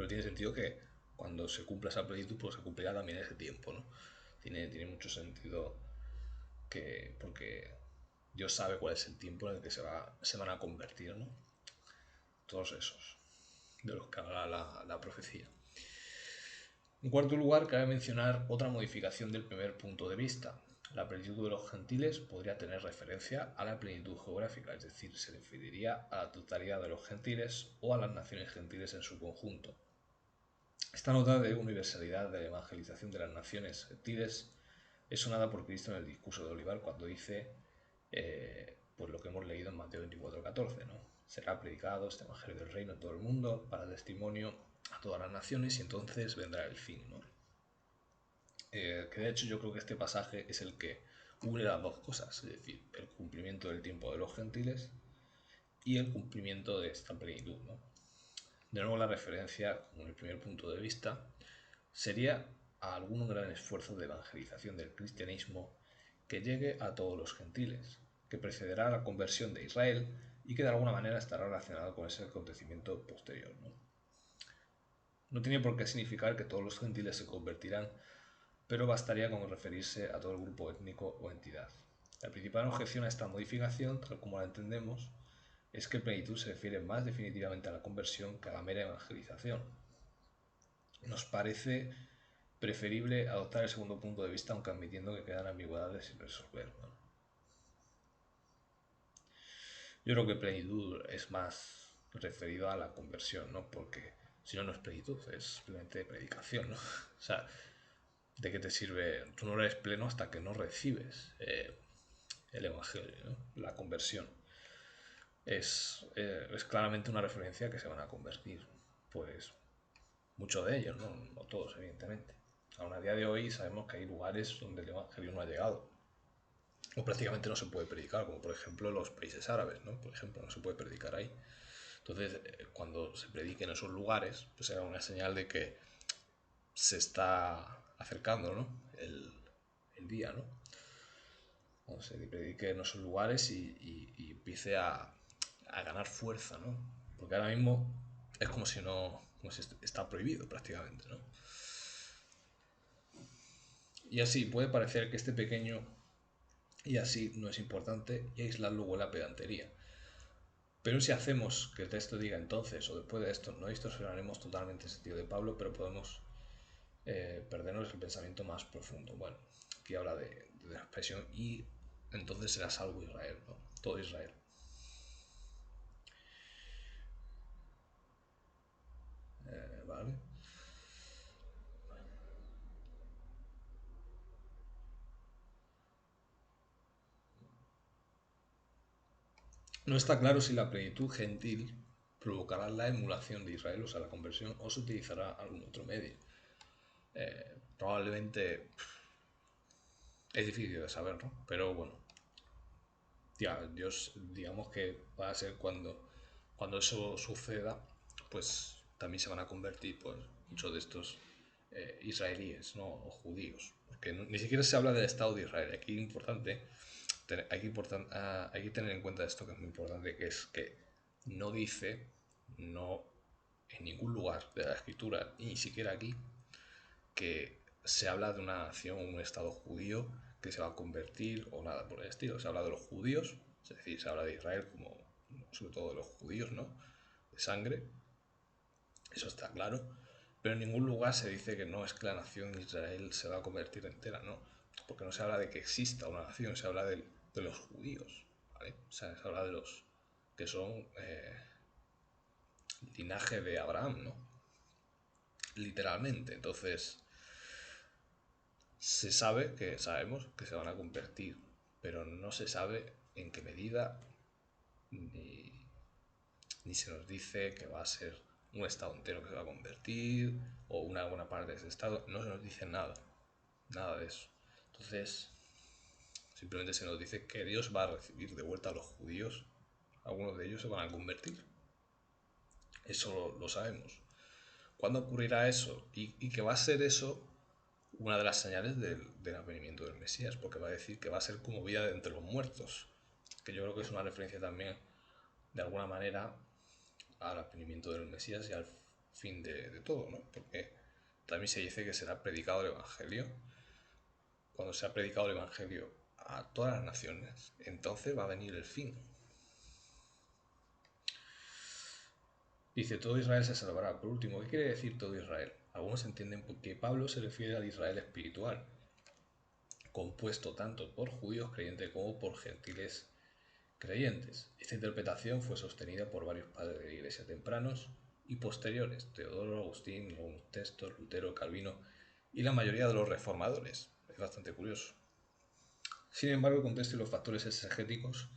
tiene sentido que cuando se cumpla esa plenitud, pues se cumplirá también ese tiempo, ¿no? Tiene mucho sentido porque Dios sabe cuál es el tiempo en el que se van a convertir, ¿no? Todos esos de los que habla la profecía. En cuarto lugar, cabe mencionar otra modificación del primer punto de vista. La plenitud de los gentiles podría tener referencia a la plenitud geográfica, es decir, se referiría a la totalidad de los gentiles o a las naciones gentiles en su conjunto. Esta nota de universalidad de la evangelización de las naciones gentiles es sonada por Cristo en el discurso de Olivar cuando dice pues lo que hemos leído en Mateo 24:14, ¿no? Será predicado este evangelio del reino en todo el mundo para testimonio a todas las naciones y entonces vendrá el fin, ¿no? Que de hecho yo creo que este pasaje es el que une las dos cosas, es decir, el cumplimiento del tiempo de los gentiles y el cumplimiento de esta plenitud, ¿no? De nuevo la referencia, como en el primer punto de vista, sería a algún gran esfuerzo de evangelización del cristianismo que llegue a todos los gentiles, que precederá a la conversión de Israel y que de alguna manera estará relacionado con ese acontecimiento posterior, ¿no? No tiene por qué significar que todos los gentiles se convertirán, pero bastaría con referirse a todo el grupo étnico o entidad. La principal objeción a esta modificación, tal como la entendemos, es que plenitud se refiere más definitivamente a la conversión que a la mera evangelización. Nos parece preferible adoptar el segundo punto de vista, aunque admitiendo que quedan ambigüedades sin resolver, ¿no? Yo creo que plenitud es más referido a la conversión, ¿no? Porque si no, no es plenitud, es simplemente predicación, ¿no? O sea, ¿de qué te sirve? Tú no eres pleno hasta que no recibes el Evangelio, ¿no? La conversión. Es claramente una referencia a que se van a convertir. Pues muchos de ellos, ¿no? No todos, evidentemente. Aún a día de hoy sabemos que hay lugares donde el Evangelio no ha llegado. O prácticamente no se puede predicar, como por ejemplo los países árabes, ¿no? Por ejemplo, no se puede predicar ahí. Entonces, cuando se predique en esos lugares, pues será una señal de que se está acercando, ¿no? El día, ¿no? Cuando se predique en esos lugares y empiece a ganar fuerza, ¿no? Porque ahora mismo es como si está prohibido prácticamente, ¿no? Y así puede parecer que este pequeño y así no es importante y aislar luego la pedantería. Pero si hacemos que el texto diga entonces o después de esto, no distorsionaremos totalmente el sentido de Pablo, pero podemos perdernos el pensamiento más profundo. Bueno, aquí habla de la expresión y entonces será salvo Israel, ¿no? Todo Israel. ¿Vale? No está claro si la plenitud gentil provocará la emulación de Israel, o sea, la conversión, o se utilizará algún otro medio. Probablemente es difícil de saber, ¿no? Pero bueno, ya, Dios, digamos que va a ser cuando eso suceda, pues también se van a convertir pues, muchos de estos israelíes, ¿no? O judíos. Porque ni siquiera se habla del Estado de Israel. Aquí es importante, hay que tener en cuenta esto que es muy importante, que es que no dice, no en ningún lugar de la escritura, ni siquiera aquí, que se habla de una nación, un Estado judío que se va a convertir o nada por el estilo. Se habla de los judíos, es decir, se habla de Israel como, sobre todo de los judíos, ¿no? De sangre, eso está claro, pero en ningún lugar se dice que no es que la nación de Israel se va a convertir entera, ¿no? Porque no se habla de que exista una nación, se habla de los judíos, ¿vale? O sea, se habla de los que son linaje de Abraham, ¿no? Literalmente, entonces sabemos que se van a convertir, pero no se sabe en qué medida ni, ni se nos dice que va a ser un estado entero que se va a convertir o una buena parte de ese estado, no se nos dice nada, nada de eso. Entonces, simplemente se nos dice que Dios va a recibir de vuelta a los judíos, algunos de ellos se van a convertir, eso lo sabemos. ¿Cuándo ocurrirá eso? Y que va a ser eso una de las señales del advenimiento del Mesías, porque va a decir que va a ser como vida de entre los muertos, que yo creo que es una referencia también, de alguna manera, al advenimiento del Mesías y al fin de todo, ¿no? Porque también se dice que será predicado el Evangelio. Cuando se ha predicado el Evangelio a todas las naciones, entonces va a venir el fin. Dice, todo Israel se salvará. Por último, ¿qué quiere decir todo Israel? Algunos entienden que Pablo se refiere al Israel espiritual, compuesto tanto por judíos creyentes como por gentiles creyentes. Esta interpretación fue sostenida por varios padres de la Iglesia tempranos y posteriores, Teodoro, Agustín, Testor, Lutero, Calvino y la mayoría de los reformadores. Es bastante curioso. Sin embargo, el contexto y los factores exegéticos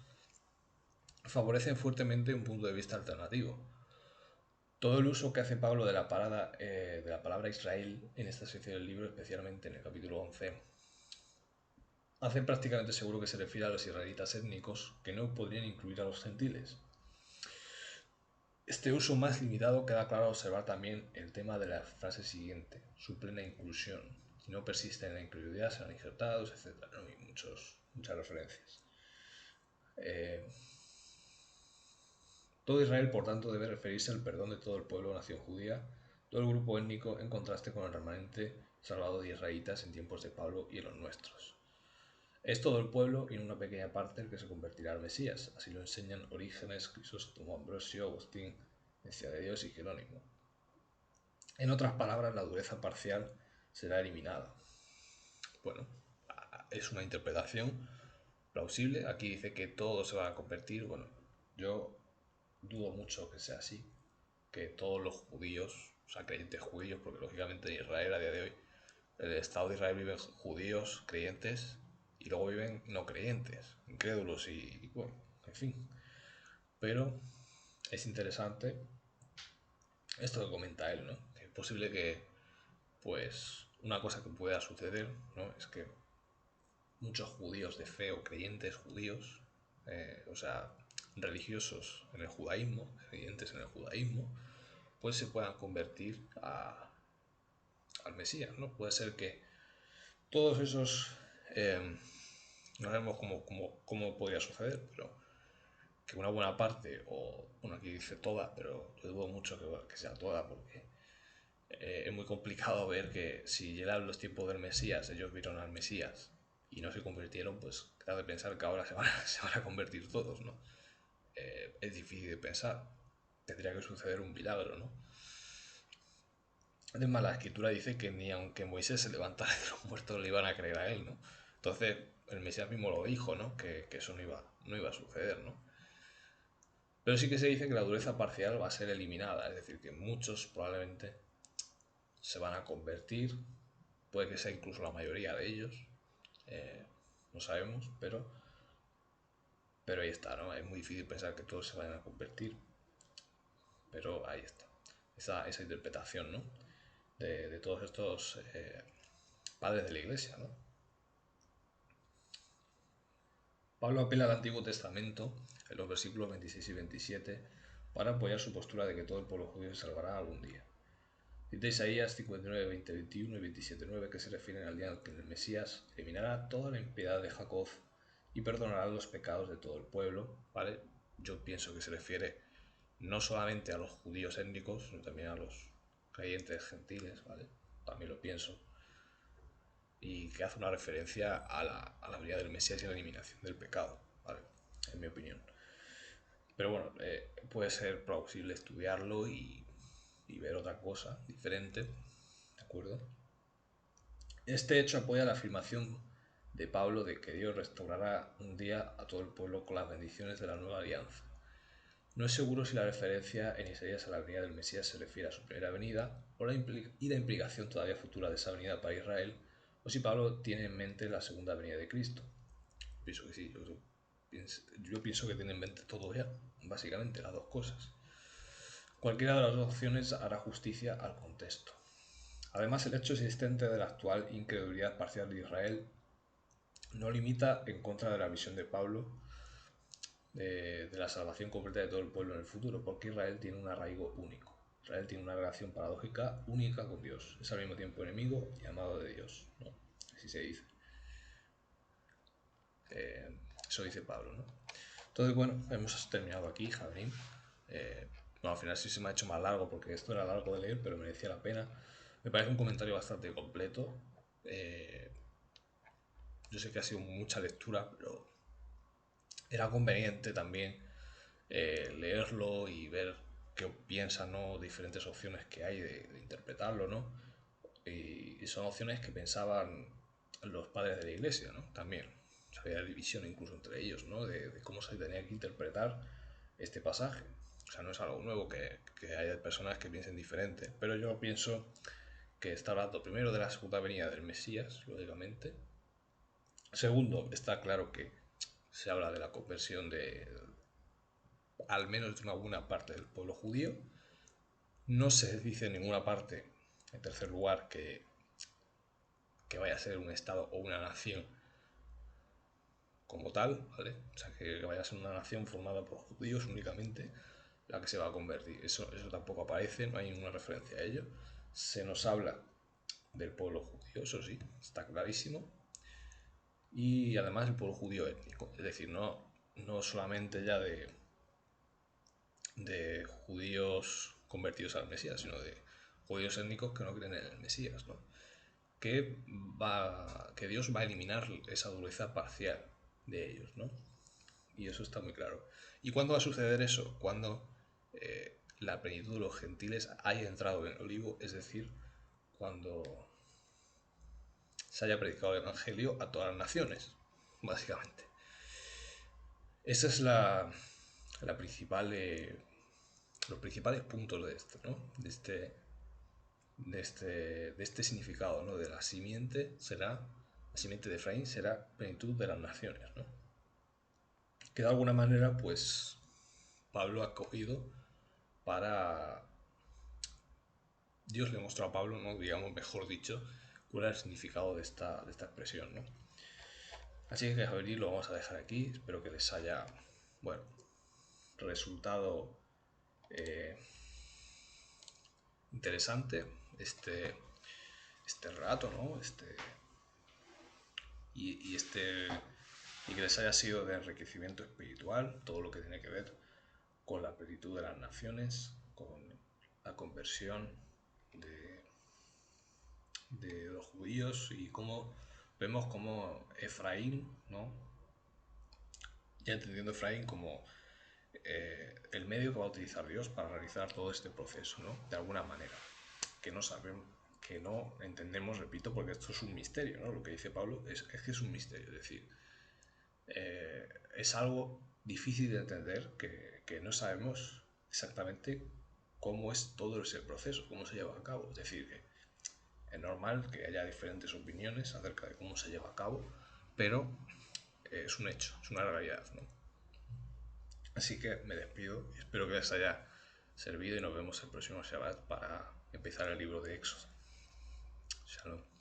favorecen fuertemente un punto de vista alternativo. Todo el uso que hace Pablo de la palabra Israel en esta sección del libro, especialmente en el capítulo 11, hace prácticamente seguro que se refiere a los israelitas étnicos que no podrían incluir a los gentiles. Este uso más limitado queda claro al observar también el tema de la frase siguiente, su plena inclusión. Si no persisten en la inclusividad, serán injertados, etc. ¿No? Y muchas referencias. Todo Israel, por tanto, debe referirse al perdón de todo el pueblo o nación judía, todo el grupo étnico, en contraste con el remanente salvado de israelitas en tiempos de Pablo y en los nuestros. Es todo el pueblo y en una pequeña parte el que se convertirá al Mesías, así lo enseñan Orígenes, Crisóstomo, Ambrosio, Agustín, Mencia de Dios y Jerónimo. En otras palabras, la dureza parcial será eliminada. Bueno, es una interpretación plausible. Aquí dice que todo se va a convertir. Bueno, yo dudo mucho que sea así, que todos los judíos, o sea, creyentes judíos, porque lógicamente en Israel a día de hoy, el Estado de Israel viven judíos, creyentes, y luego viven no creyentes, incrédulos y bueno, en fin. Pero es interesante esto que comenta él, ¿no? Que es posible que, pues, una cosa que pueda suceder, ¿no? Es que muchos judíos de fe o creyentes judíos, o sea, religiosos en el judaísmo, creyentes en el judaísmo, pues se puedan convertir al Mesías, ¿no? Puede ser que todos esos, no sabemos cómo podría suceder, pero que una buena parte, o bueno, aquí dice toda, pero yo dudo mucho que sea toda, porque es muy complicado ver que si llegan los tiempos del Mesías, ellos vieron al Mesías y no se convirtieron, pues claro de pensar que ahora se van a convertir todos, ¿no? Es difícil de pensar. Tendría que suceder un milagro, ¿no? Además, la escritura dice que ni aunque Moisés se levantara de los muertos le iban a creer a él, ¿no? Entonces, el Mesías mismo lo dijo, ¿no? Que eso no iba a suceder, ¿no? Pero sí que se dice que la dureza parcial va a ser eliminada, es decir, que muchos probablemente se van a convertir, puede que sea incluso la mayoría de ellos, eh, no sabemos, pero ahí está, ¿no? Es muy difícil pensar que todos se vayan a convertir, pero ahí está, esa interpretación, ¿no? De todos estos padres de la iglesia, ¿no? Pablo apela al Antiguo Testamento, en los versículos 26 y 27, para apoyar su postura de que todo el pueblo judío se salvará algún día. Cita Isaías 59, 20, 21 y 27, 9, que se refieren al día en que el Mesías eliminará toda la impiedad de Jacob y perdonará los pecados de todo el pueblo, ¿vale? Yo pienso que se refiere no solamente a los judíos étnicos, sino también a los creyentes gentiles, ¿vale? También lo pienso. Y que hace una referencia a la venida del Mesías y a la eliminación del pecado, ¿vale? En mi opinión. Pero bueno, puede ser plausible estudiarlo y ver otra cosa diferente, ¿de acuerdo? Este hecho apoya la afirmación de Pablo de que Dios restaurará un día a todo el pueblo con las bendiciones de la nueva alianza. No es seguro si la referencia en Isaías a la venida del Mesías se refiere a su primera venida y la implicación todavía futura de esa venida para Israel, o si Pablo tiene en mente la segunda venida de Cristo. Pienso que sí, yo pienso que tiene en mente todo ya, básicamente las dos cosas. Cualquiera de las dos opciones hará justicia al contexto. Además, el hecho existente de la actual incredulidad parcial de Israel no limita en contra de la visión de Pablo de la salvación completa de todo el pueblo en el futuro, porque Israel tiene un arraigo único. Israel tiene una relación paradójica única con Dios. Es al mismo tiempo enemigo y amado de Dios, ¿no? Así se dice. Eso dice Pablo, ¿no? Entonces, bueno, hemos terminado aquí, Jabrín. No, al final sí se me ha hecho más largo porque esto era largo de leer, pero merecía la pena. Me parece un comentario bastante completo. Eh, yo sé que ha sido mucha lectura, pero era conveniente también leerlo y ver qué piensan, ¿no? Diferentes opciones que hay de interpretarlo, ¿no? Y son opciones que pensaban los padres de la iglesia, ¿no? También. O sea, había división incluso entre ellos, ¿no? De cómo se tenía que interpretar este pasaje. O sea, no es algo nuevo que haya personas que piensen diferente. Pero yo pienso que está hablando primero de la segunda venida del Mesías, lógicamente. Segundo, está claro que se habla de la conversión de al menos de una buena parte del pueblo judío. No se dice en ninguna parte, en tercer lugar, que vaya a ser un Estado o una nación como tal, ¿vale? O sea, que vaya a ser una nación formada por judíos únicamente la que se va a convertir. Eso tampoco aparece, no hay ninguna referencia a ello. Se nos habla del pueblo judío, eso sí, está clarísimo. Y además el pueblo judío étnico, es decir, no solamente ya de judíos convertidos al Mesías, sino de judíos étnicos que no creen en el Mesías, ¿no? Que Dios va a eliminar esa dureza parcial de ellos, ¿no? Y eso está muy claro. ¿Y cuándo va a suceder eso? Cuando la plenitud de los gentiles haya entrado en el olivo, es decir, cuando se haya predicado el Evangelio a todas las naciones, básicamente. Esa es la principal, los principales puntos de esto, ¿no? De este significado, ¿no? De la simiente de Efraín será plenitud de las naciones, ¿no? Que de alguna manera, pues, Pablo ha cogido para... Dios le mostró a Pablo, ¿no? Digamos, mejor dicho, cuál era el significado de esta expresión, ¿no? Así que, Javier, lo vamos a dejar aquí. Espero que les haya, bueno, resultado eh, interesante este rato, ¿no? Y que les haya sido de enriquecimiento espiritual, todo lo que tiene que ver con la plenitud de las naciones, con la conversión de, de los judíos y cómo vemos como Efraín, ¿no? Ya entendiendo Efraín como el medio que va a utilizar Dios para realizar todo este proceso, ¿no? De alguna manera. que no sabemos, que no entendemos, repito, porque esto es un misterio, ¿no? Lo que dice Pablo es que es un misterio, es decir, es algo difícil de entender que no sabemos exactamente cómo es todo ese proceso, cómo se lleva a cabo. Es decir, que es normal que haya diferentes opiniones acerca de cómo se lleva a cabo, pero es un hecho, es una realidad, ¿no? Así que me despido y espero que les haya servido y nos vemos el próximo Shabbat para empezar el libro de Éxodo. Shalom.